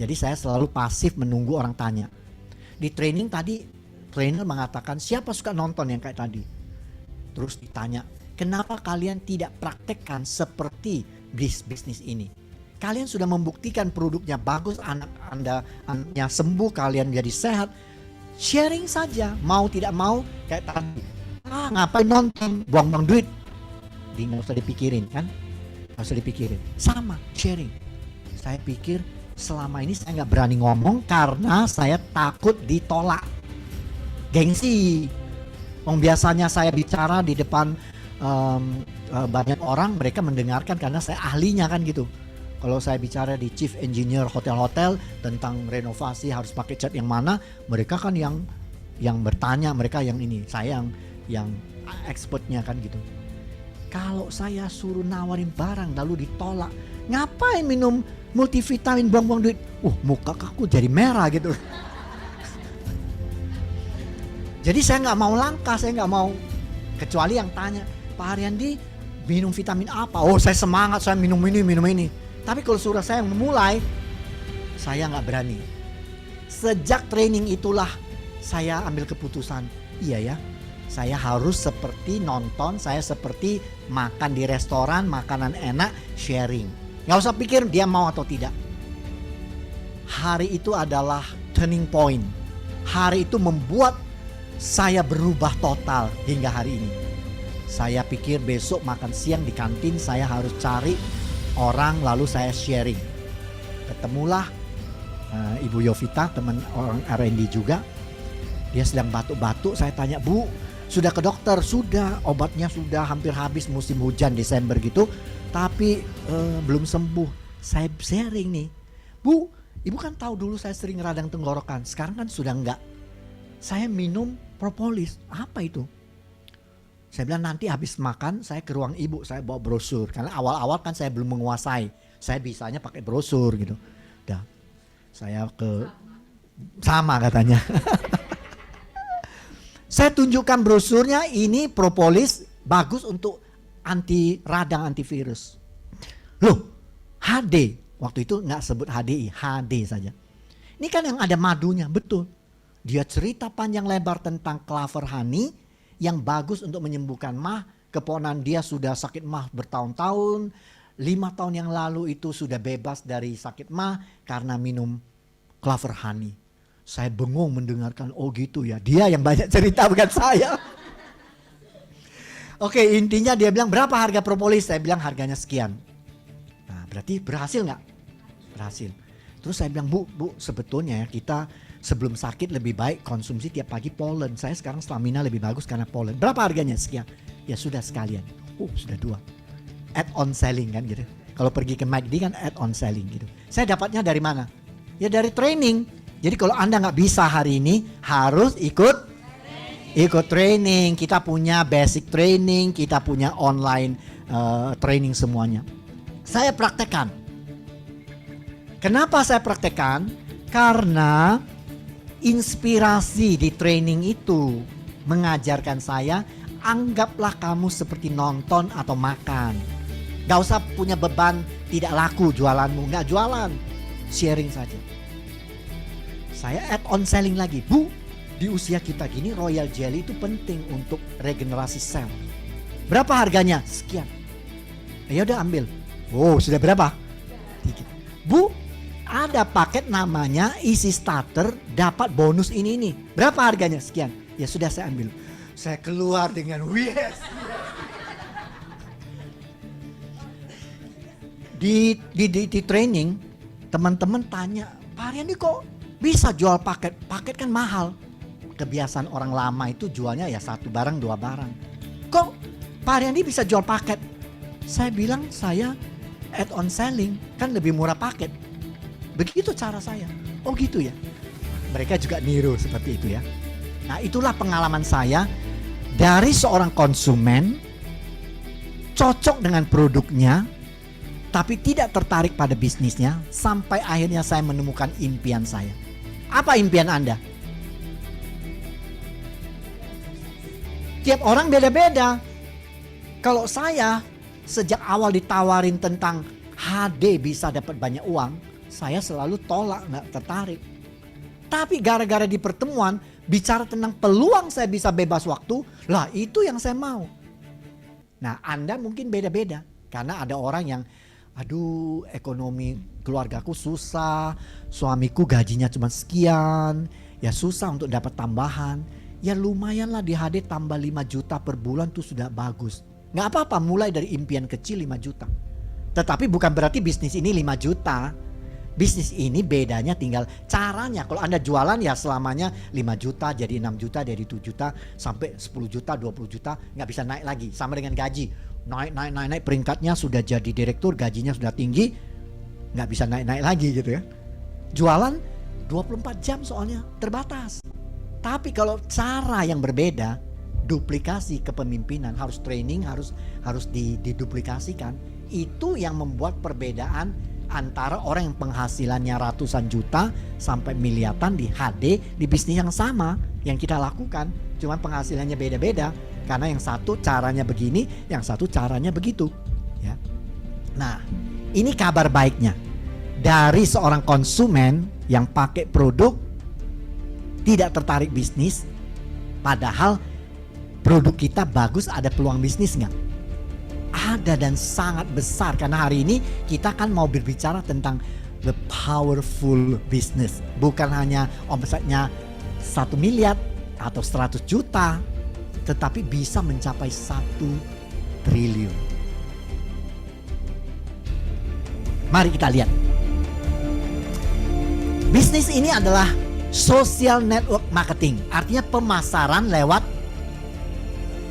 Jadi saya selalu pasif menunggu orang tanya. Di training tadi, trainer mengatakan siapa suka nonton yang kayak tadi. Terus ditanya, kenapa kalian tidak praktekkan seperti bisnis ini? Kalian sudah membuktikan produknya bagus, anak Anda sembuh, kalian jadi sehat. Sharing saja, mau tidak mau kayak tadi. Ngapain nonton, buang-buang duit. Nggak usah dipikirin kan? Nggak usah dipikirin. Sama, sharing. Saya pikir selama ini saya nggak berani ngomong karena saya takut ditolak. Gengsi. Biasanya saya bicara di depan banyak orang, mereka mendengarkan karena saya ahlinya kan gitu. Kalau saya bicara di chief engineer hotel-hotel tentang renovasi harus pakai cat yang mana, mereka kan yang bertanya, mereka yang ini, saya yang expertnya kan gitu. Kalau saya suruh nawarin barang lalu ditolak, ngapain minum multivitamin buang-buang duit? Muka aku jadi merah gitu. Jadi saya nggak mau langkah, saya nggak mau. Kecuali yang tanya, Pak Haryandi minum vitamin apa? Saya semangat, saya minum ini. Tapi kalau suruh saya memulai, saya nggak berani. Sejak training itulah saya ambil keputusan, iya ya, saya harus seperti nonton, saya seperti makan di restoran, makanan enak, sharing. Nggak usah pikir dia mau atau tidak. Hari itu adalah turning point. Hari itu membuat saya berubah total hingga hari ini. Saya pikir besok makan siang di kantin saya harus cari orang lalu saya sharing. Ketemulah Ibu Yovita, teman orang R&D juga. Dia sedang batuk-batuk, saya tanya, Bu, sudah ke dokter? Sudah, obatnya sudah hampir habis musim hujan Desember gitu. Tapi belum sembuh. Saya sharing nih, Bu, Ibu kan tahu dulu saya sering radang tenggorokan, sekarang kan sudah enggak. Saya minum propolis, apa itu? Saya bilang nanti habis makan saya ke ruang ibu, saya bawa brosur. Karena awal-awal kan saya belum menguasai, saya bisanya pakai brosur gitu. Udah, saya sama katanya. Saya tunjukkan brosurnya, ini propolis bagus untuk anti radang, antivirus. Loh, HD. Waktu itu nggak sebut HDI, HD saja. Ini kan yang ada madunya, betul. Dia cerita panjang lebar tentang clover honey yang bagus untuk menyembuhkan mah. Keponakan dia sudah sakit mah bertahun-tahun. 5 tahun yang lalu itu sudah bebas dari sakit mah karena minum clover honey. Saya bengong mendengarkan, oh gitu ya. Dia yang banyak cerita bukan saya. Oke, intinya dia bilang berapa harga propolis? Saya bilang harganya sekian. Nah, berarti berhasil nggak? Berhasil. Terus saya bilang, Bu, sebetulnya kita sebelum sakit lebih baik konsumsi tiap pagi pollen. Saya sekarang stamina lebih bagus karena pollen. Berapa harganya? Sekian. Ya sudah sekalian. Sudah 2. Add-on selling kan gitu. Kalau pergi ke McD kan add-on selling gitu. Saya dapatnya dari mana? Ya dari training. Jadi kalau Anda nggak bisa hari ini harus ikut training. Kita punya basic training, kita punya online training semuanya. Saya praktekkan. Kenapa saya praktekkan? Karena inspirasi di training itu mengajarkan saya, anggaplah kamu seperti nonton atau makan. Gak usah punya beban, tidak laku jualanmu, gak jualan, sharing saja. Saya add-on selling lagi, Bu, di usia kita gini royal jelly itu penting untuk regenerasi sel. Berapa harganya? Sekian. Ya udah ambil. Sudah berapa? Dikit. Bu, ada paket namanya Easy Starter, dapat bonus ini. Berapa harganya? Sekian. Ya sudah, saya ambil. Saya keluar dengan yes. Di training, teman-teman tanya, Pak Ariandi kok bisa jual paket? Paket kan mahal. Kebiasaan orang lama itu jualnya ya 1 barang 2 barang. Kok Pak Ariandi bisa jual paket? Saya bilang saya add-on selling, kan lebih murah paket. Begitu cara saya. Oh gitu ya. Mereka juga niru seperti itu ya. Nah, itulah pengalaman saya dari seorang konsumen cocok dengan produknya tapi tidak tertarik pada bisnisnya sampai akhirnya saya menemukan impian saya. Apa impian Anda? Tiap orang beda-beda. Kalau saya sejak awal ditawarin tentang HD bisa dapat banyak uang, saya selalu tolak, nggak tertarik. Tapi gara-gara di pertemuan bicara tentang peluang saya bisa bebas waktu, lah itu yang saya mau. Nah, Anda mungkin beda-beda karena ada orang yang aduh, ekonomi keluargaku susah, suamiku gajinya cuma sekian, ya susah untuk dapat tambahan. Ya lumayanlah di HD tambah 5 juta per bulan tuh sudah bagus. Nggak apa-apa, mulai dari impian kecil 5 juta. Tetapi bukan berarti bisnis ini 5 juta. Bisnis ini bedanya tinggal caranya. Kalau Anda jualan ya selamanya 5 juta jadi 6 juta, dari 7 juta sampai 10 juta, 20 juta, nggak bisa naik lagi. Sama dengan gaji. Naik peringkatnya sudah jadi direktur, gajinya sudah tinggi, nggak bisa naik lagi gitu ya. Jualan 24 jam soalnya terbatas. Tapi kalau cara yang berbeda, duplikasi kepemimpinan, harus training, harus diduplikasikan. Itu yang membuat perbedaan antara orang yang penghasilannya ratusan juta sampai miliaran di HD di bisnis yang sama yang kita lakukan. Cuman penghasilannya beda-beda karena yang satu caranya begini, yang satu caranya begitu. Ya. Nah, ini kabar baiknya. Dari seorang konsumen yang pakai produk tidak tertarik bisnis, padahal produk kita bagus, ada peluang bisnis nggak? Ada dan sangat besar, karena hari ini kita kan mau berbicara tentang the powerful business. Bukan hanya omsetnya 1 miliar atau 100 juta, tetapi bisa mencapai 1 triliun. Mari kita lihat. Bisnis ini adalah social network marketing, artinya pemasaran lewat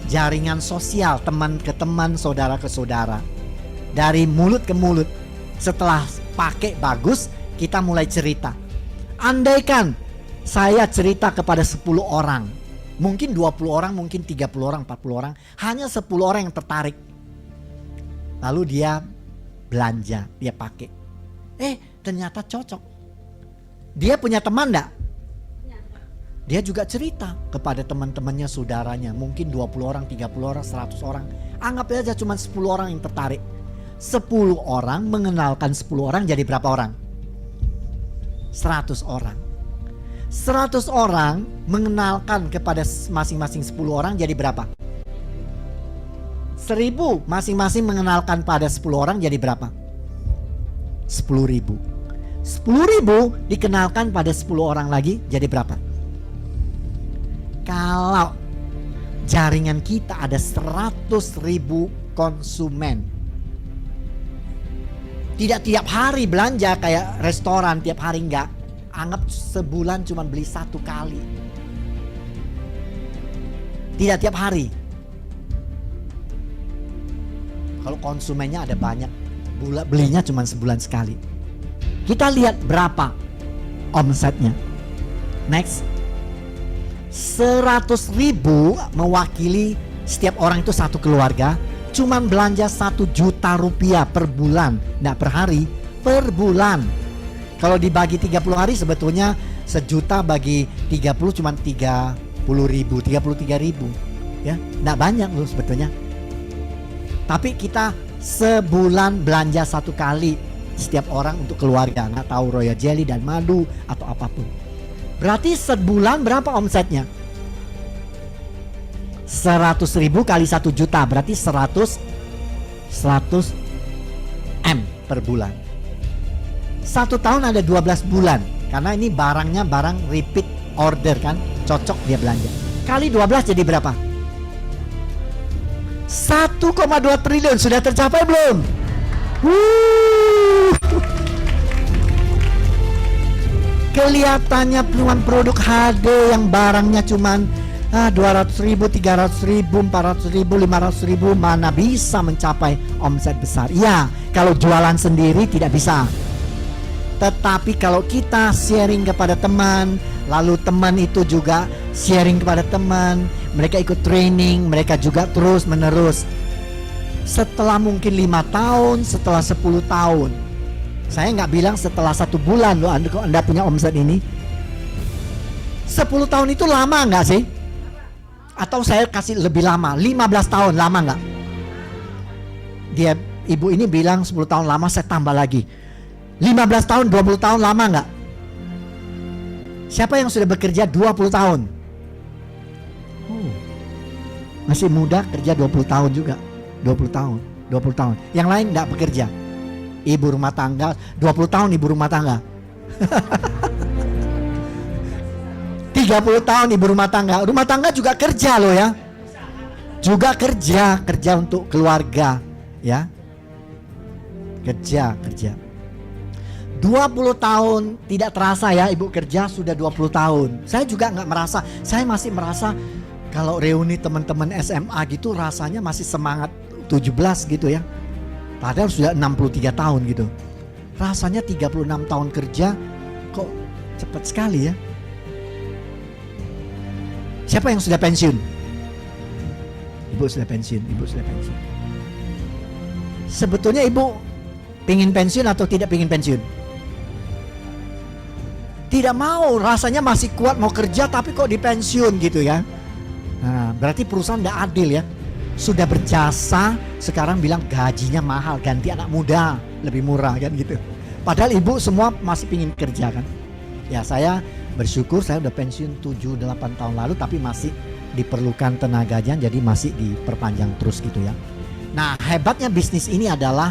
jaringan sosial, teman ke teman, saudara ke saudara. Dari mulut ke mulut. Setelah pakai bagus, kita mulai cerita. Andaikan saya cerita kepada 10 orang, mungkin 20 orang, mungkin 30 orang, 40 orang, hanya 10 orang yang tertarik. Lalu dia belanja, dia pakai. Ternyata cocok. Dia punya teman enggak? Dia juga cerita kepada teman-temannya, saudaranya. Mungkin 20 orang, 30 orang, 100 orang. Anggap aja cuma 10 orang yang tertarik. 10 orang mengenalkan 10 orang jadi berapa orang? 100 orang. 100 orang mengenalkan kepada masing-masing 10 orang jadi berapa? 1000 masing-masing mengenalkan pada 10 orang jadi berapa? 10.000. 10.000 dikenalkan pada 10 orang lagi jadi berapa? Kalau jaringan kita ada 100.000 konsumen, tidak tiap hari belanja kayak restoran tiap hari, enggak. Anggap sebulan cuma beli 1 kali. Tidak tiap hari. Kalau konsumennya ada banyak, belinya cuma sebulan sekali. Kita lihat berapa omsetnya. Next. 100.000 mewakili setiap orang itu satu keluarga, cuman belanja 1 juta rupiah per bulan, enggak per hari, per bulan. Kalau dibagi 30 hari sebetulnya 1 juta bagi 30 cuman 30.000, 33.000. Ya, enggak banyak loh sebetulnya. Tapi kita sebulan belanja 1 kali setiap orang untuk keluarga, nggak tahu royal jelly dan madu atau apapun. Berarti sebulan berapa omsetnya? 100.000 kali 1 juta berarti 100 M per bulan. 1 tahun ada 12 bulan. Karena ini barangnya barang repeat order kan, cocok dia belanja. Kali 12 jadi berapa? 1,2 triliun sudah tercapai belum? Kelihatannya peluang produk HD yang barangnya cuman 200.000, 300.000, 400.000, 500.000 mana bisa mencapai omset besar. Ya, kalau jualan sendiri tidak bisa. Tetapi kalau kita sharing kepada teman, lalu teman itu juga sharing kepada teman, mereka ikut training, mereka juga terus menerus. Setelah mungkin 5 tahun, setelah 10 tahun, saya nggak bilang setelah 1 bulan loh anda punya omset ini. 10 tahun itu lama nggak sih? Atau saya kasih lebih lama, 15 tahun lama nggak? Dia, ibu ini bilang 10 tahun lama, saya tambah lagi 15 tahun, 20 tahun lama nggak? Siapa yang sudah bekerja 20 tahun? Masih muda kerja 20 tahun juga. 20 tahun, 20 tahun. Yang lain nggak bekerja. Ibu rumah tangga, 20 tahun ibu rumah tangga. 30 tahun ibu rumah tangga. Rumah tangga juga kerja loh ya. Juga kerja untuk keluarga ya. Kerja. 20 tahun tidak terasa ya ibu kerja sudah 20 tahun. Saya juga nggak merasa, saya masih merasa kalau reuni teman-teman SMA gitu rasanya masih semangat 17 gitu ya. Padahal sudah 63 tahun gitu. Rasanya 36 tahun kerja kok cepat sekali ya. Siapa yang sudah pensiun? Ibu sudah pensiun. Sebetulnya ibu pingin pensiun atau tidak pingin pensiun? Tidak mau, rasanya masih kuat mau kerja tapi kok dipensiun gitu ya. Nah, berarti perusahaan tidak adil ya. Sudah berjasa sekarang bilang gajinya mahal, ganti anak muda lebih murah kan gitu. Padahal ibu semua masih pingin kerja kan. Ya saya bersyukur saya udah pensiun 7-8 tahun lalu tapi masih diperlukan tenaganya jadi masih diperpanjang terus gitu ya. Nah hebatnya bisnis ini adalah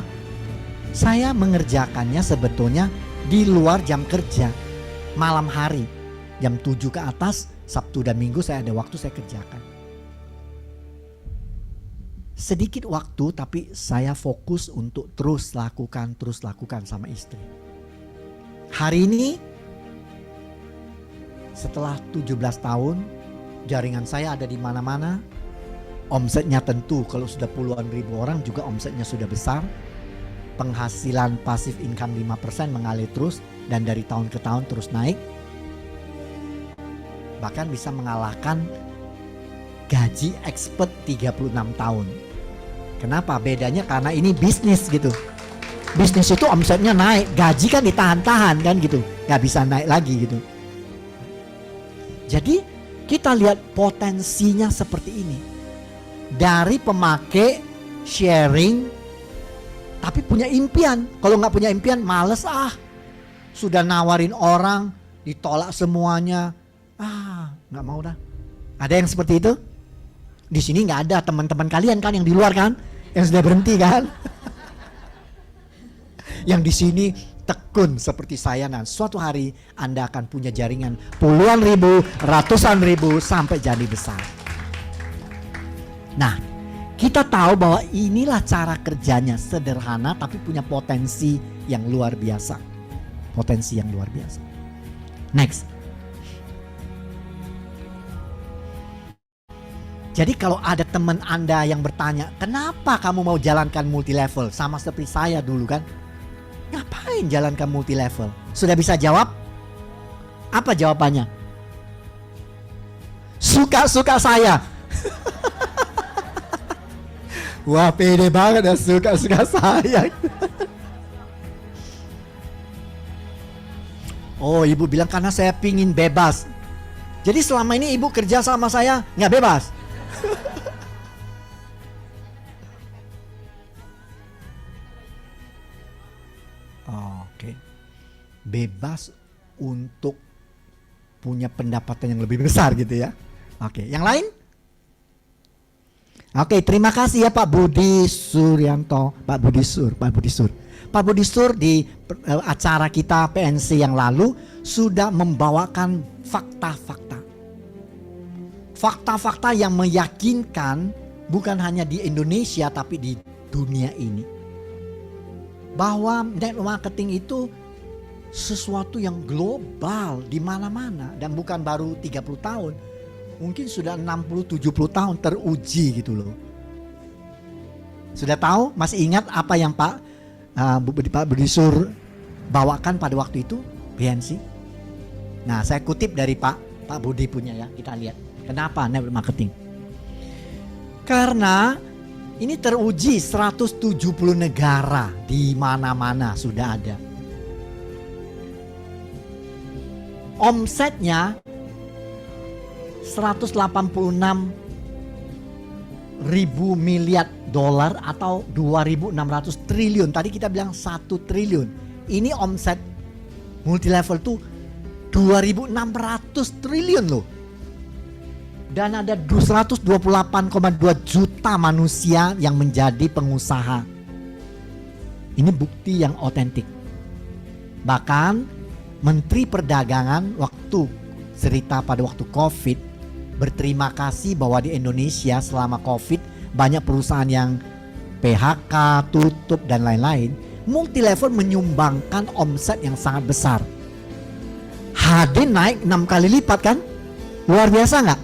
saya mengerjakannya sebetulnya di luar jam kerja. Malam hari jam 7 ke atas, Sabtu dan Minggu saya ada waktu saya kerjakan. Sedikit waktu tapi saya fokus untuk terus lakukan sama istri. Hari ini setelah 17 tahun jaringan saya ada di mana-mana. Omsetnya tentu kalau sudah puluhan ribu orang juga omsetnya sudah besar. Penghasilan pasif income 5% mengalir terus dan dari tahun ke tahun terus naik. Bahkan bisa mengalahkan gaji expert 36 tahun. Kenapa? Bedanya karena ini bisnis gitu. Bisnis itu omsetnya naik, gaji kan ditahan-tahan kan gitu. Gak bisa naik lagi gitu. Jadi kita lihat potensinya seperti ini. Dari pemakai sharing tapi punya impian. Kalau nggak punya impian males Sudah nawarin orang ditolak semuanya. Nggak mau dah. Ada yang seperti itu? Di sini nggak ada teman-teman kalian kan yang di luar kan? Yang sudah berhenti kan? Yang di sini tekun seperti saya. Nah, suatu hari Anda akan punya jaringan puluhan ribu, ratusan ribu sampai jadi besar. Nah, kita tahu bahwa inilah cara kerjanya sederhana tapi punya potensi yang luar biasa. Potensi yang luar biasa. Next. Jadi kalau ada teman Anda yang bertanya, kenapa kamu mau jalankan multi level? Sama seperti saya dulu kan. Ngapain jalankan multi level? Sudah bisa jawab? Apa jawabannya? Suka-suka saya. Wah pede banget ya, suka-suka saya. Oh ibu bilang karena saya pingin bebas. Jadi selama ini ibu kerja sama saya nggak bebas. Oke. Bebas untuk punya pendapatan yang lebih besar gitu ya. Oke, yang lain? Oke, terima kasih ya Pak Budi Suryanto, Pak Budi Sur. Pak Pak Budi Sur di acara kita PNC yang lalu sudah membawakan fakta-fakta. Fakta-fakta yang meyakinkan bukan hanya di Indonesia tapi di dunia ini. Bahwa network marketing itu sesuatu yang global di mana-mana dan bukan baru 30 tahun. Mungkin sudah 60-70 tahun teruji gitu loh. Sudah tahu, masih ingat apa yang Pak Budi Sur bawakan pada waktu itu PNC? Nah, saya kutip dari Pak Budi punya ya, kita lihat. Kenapa network marketing? Karena ini teruji 170 negara di mana-mana sudah ada. Omsetnya 186 ribu miliar dolar atau 2.600 triliun. Tadi kita bilang 1 triliun. Ini omset multilevel tuh 2.600 triliun loh. Dan ada 128,2 juta manusia yang menjadi pengusaha. Ini bukti yang otentik. Bahkan Menteri Perdagangan waktu cerita pada waktu COVID berterima kasih bahwa di Indonesia selama COVID banyak perusahaan yang PHK, tutup dan lain-lain. Multilevel menyumbangkan omset yang sangat besar. HD naik 6 kali lipat kan? Luar biasa nggak?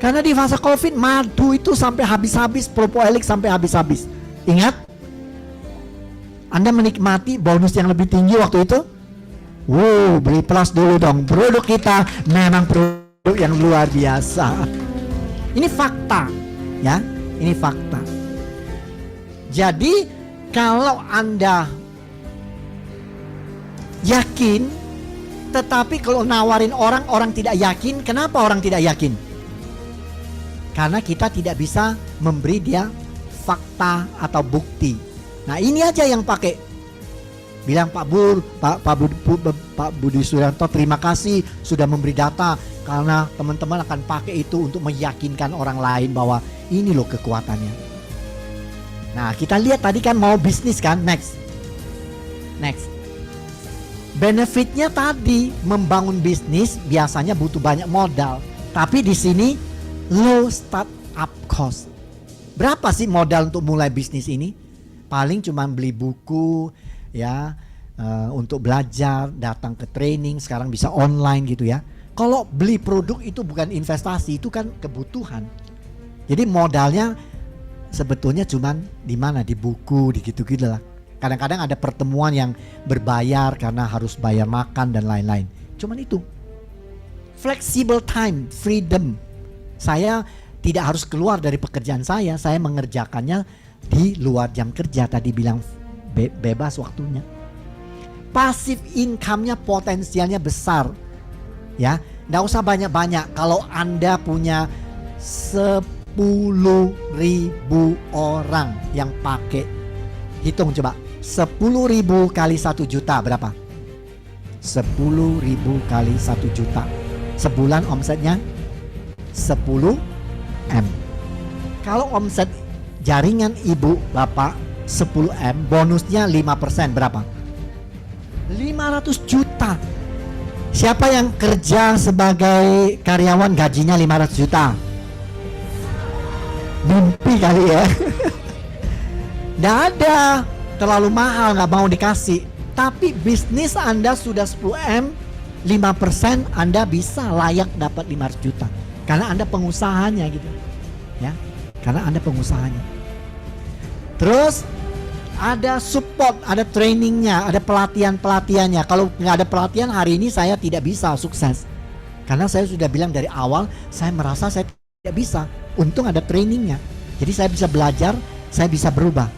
Karena di fase COVID madu itu sampai habis-habis, propoelik sampai habis-habis. Ingat? Anda menikmati bonus yang lebih tinggi waktu itu? Wow, beli plus dulu dong. Produk kita memang produk yang luar biasa. Ini fakta, ya. Ini fakta. Jadi kalau Anda yakin, tetapi kalau nawarin orang tidak yakin, kenapa orang tidak yakin? Karena kita tidak bisa memberi dia fakta atau bukti. Nah ini aja yang pakai. Bilang Pak Budi Suryanto terima kasih sudah memberi data. Karena teman-teman akan pakai itu untuk meyakinkan orang lain bahwa ini loh kekuatannya. Nah kita lihat tadi kan mau bisnis kan. Next. Benefitnya tadi membangun bisnis biasanya butuh banyak modal. Tapi di sini low startup cost. Berapa sih modal untuk mulai bisnis ini? Paling cuma beli buku ya, untuk belajar, datang ke training, sekarang bisa online gitu ya. Kalau beli produk itu bukan investasi, itu kan kebutuhan. Jadi modalnya sebetulnya cuma di mana? Di buku, di gitu-gitu lah. Kadang-kadang ada pertemuan yang berbayar karena harus bayar makan dan lain-lain. Cuman itu. Flexible time, freedom. Saya tidak harus keluar dari pekerjaan saya mengerjakannya di luar jam kerja. Tadi bilang bebas waktunya. Passive income-nya potensialnya besar. Ya, nggak usah banyak-banyak. Kalau Anda punya 10.000 orang yang pakai, hitung coba, 10.000 kali 1 juta berapa? 10.000 kali 1 juta. Sebulan omsetnya 10 M. Kalau omset jaringan ibu bapak 10 M, bonusnya 5% berapa? 500 juta. Siapa yang kerja sebagai karyawan gajinya 500 juta? Mimpi kali ya. Nggak ada, terlalu mahal, nggak mau dikasih. Tapi bisnis Anda sudah 10 M, 5% Anda bisa layak dapat 500 juta. Karena Anda pengusahanya gitu. Ya, karena Anda pengusahanya. Terus ada support, ada trainingnya, ada pelatihannya. Kalau nggak ada pelatihan hari ini saya tidak bisa sukses. Karena saya sudah bilang dari awal, saya merasa saya tidak bisa. Untung ada trainingnya. Jadi saya bisa belajar, saya bisa berubah.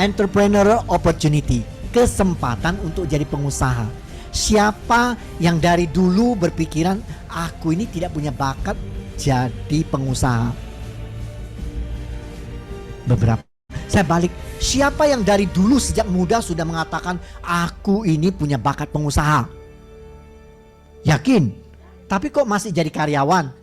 Entrepreneurial opportunity, kesempatan untuk jadi pengusaha. Siapa yang dari dulu berpikiran, aku ini tidak punya bakat jadi pengusaha? Beberapa. Saya balik, siapa yang dari dulu sejak muda sudah mengatakan aku ini punya bakat pengusaha? Yakin? Tapi kok masih jadi karyawan?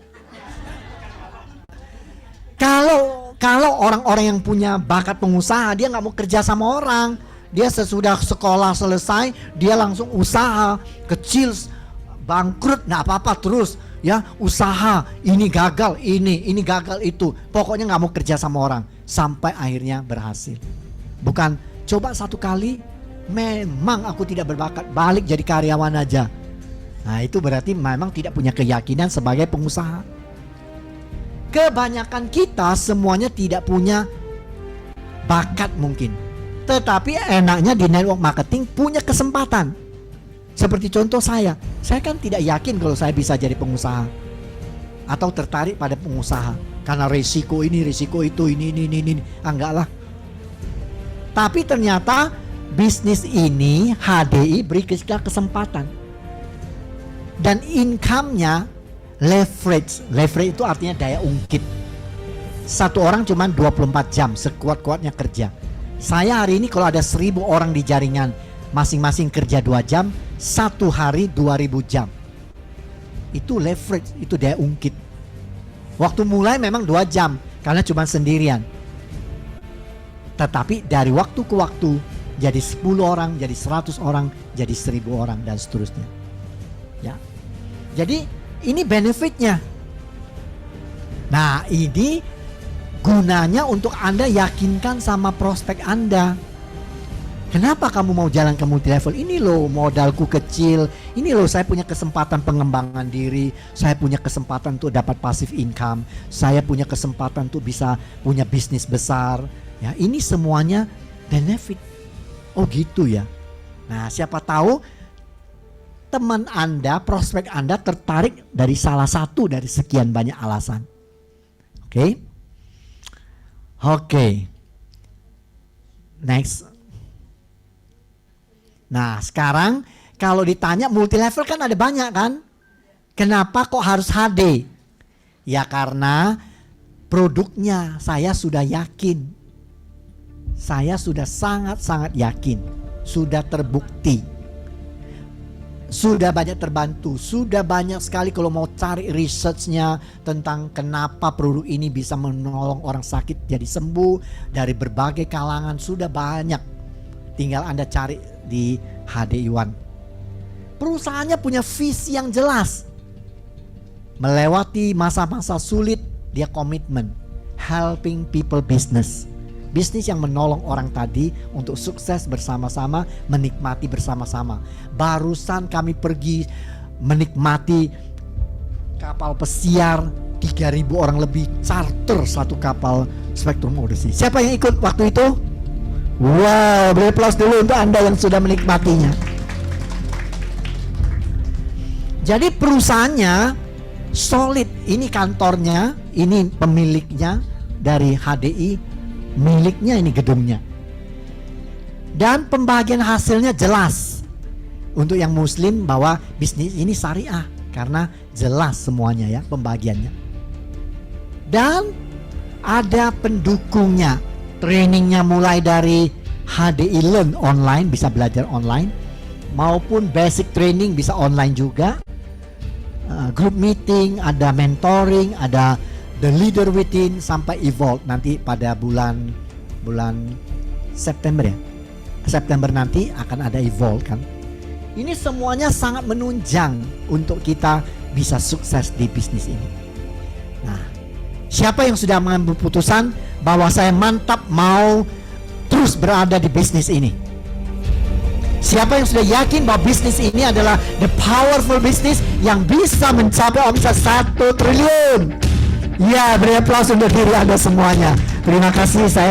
Kalau orang-orang yang punya bakat pengusaha, dia nggak mau kerja sama orang, dia sesudah sekolah selesai, dia langsung usaha kecil, bangkrut, nggak apa-apa terus ya, usaha ini gagal, ini gagal itu, pokoknya nggak mau kerja sama orang sampai akhirnya berhasil. Bukan coba satu kali, memang aku tidak berbakat, balik jadi karyawan aja. Nah itu berarti memang tidak punya keyakinan sebagai pengusaha. Kebanyakan kita semuanya tidak punya bakat mungkin, tetapi enaknya di network marketing punya kesempatan. Seperti contoh saya kan tidak yakin kalau saya bisa jadi pengusaha atau tertarik pada pengusaha karena risiko ini, risiko itu, ini. Enggak lah. Tapi ternyata bisnis ini HDI beri kita kesempatan. Dan income-nya leverage. Leverage itu artinya daya ungkit. Satu orang cuma 24 jam sekuat-kuatnya kerja. Saya hari ini kalau ada 1000 orang di jaringan, masing-masing kerja 2 jam, satu hari 2000 jam. Itu leverage, itu daya ungkit. Waktu mulai memang 2 jam karena cuma sendirian. Tetapi dari waktu ke waktu jadi 10 orang, jadi 100 orang, jadi 1000 orang dan seterusnya. Ya. Jadi ini benefitnya. Nah ini gunanya untuk Anda yakinkan sama prospek Anda. Kenapa kamu mau jalan ke multi level? Ini loh modalku kecil. Ini loh saya punya kesempatan pengembangan diri. Saya punya kesempatan untuk dapat passive income. Saya punya kesempatan untuk bisa punya bisnis besar. Ya, ini semuanya benefit. Oh gitu ya. Nah siapa tahu teman Anda, prospek Anda tertarik dari salah satu dari sekian banyak alasan. Oke. Next. Nah sekarang kalau ditanya multi level kan ada banyak kan? Kenapa kok harus HD? Ya karena produknya saya sudah yakin. Saya sudah sangat-sangat yakin. Sudah terbukti. Sudah banyak terbantu, sudah banyak sekali kalau mau cari researchnya tentang kenapa produk ini bisa menolong orang sakit jadi sembuh dari berbagai kalangan, sudah banyak. Tinggal Anda cari di HDI One. Perusahaannya punya visi yang jelas. Melewati masa-masa sulit, dia komitmen. Helping people business. Bisnis yang menolong orang tadi untuk sukses bersama-sama, menikmati bersama-sama. Barusan kami pergi menikmati kapal pesiar 3.000 orang lebih, charter satu kapal Spectrum Odyssey. Siapa yang ikut waktu itu? Wow, beri aplaus dulu untuk Anda yang sudah menikmatinya. Jadi perusahaannya solid. Ini kantornya, ini pemiliknya dari HDI. Miliknya ini gedungnya. Dan pembagian hasilnya jelas. Untuk yang muslim bahwa bisnis ini syariah. Karena jelas semuanya ya pembagiannya. Dan ada pendukungnya. Trainingnya mulai dari HDI Learn online, bisa belajar online. Maupun basic training bisa online juga. Group meeting, ada mentoring, ada The Leader Within sampai Evolve nanti pada bulan September ya. September nanti akan ada Evolve kan. Ini semuanya sangat menunjang untuk kita bisa sukses di bisnis ini. Nah, siapa yang sudah mengambil putusan bahwa saya mantap mau terus berada di bisnis ini? Siapa yang sudah yakin bahwa bisnis ini adalah the powerful business yang bisa mencapai omset 1 triliun? Ya, beri aplaus untuk diri Anda semuanya. Terima kasih. Saya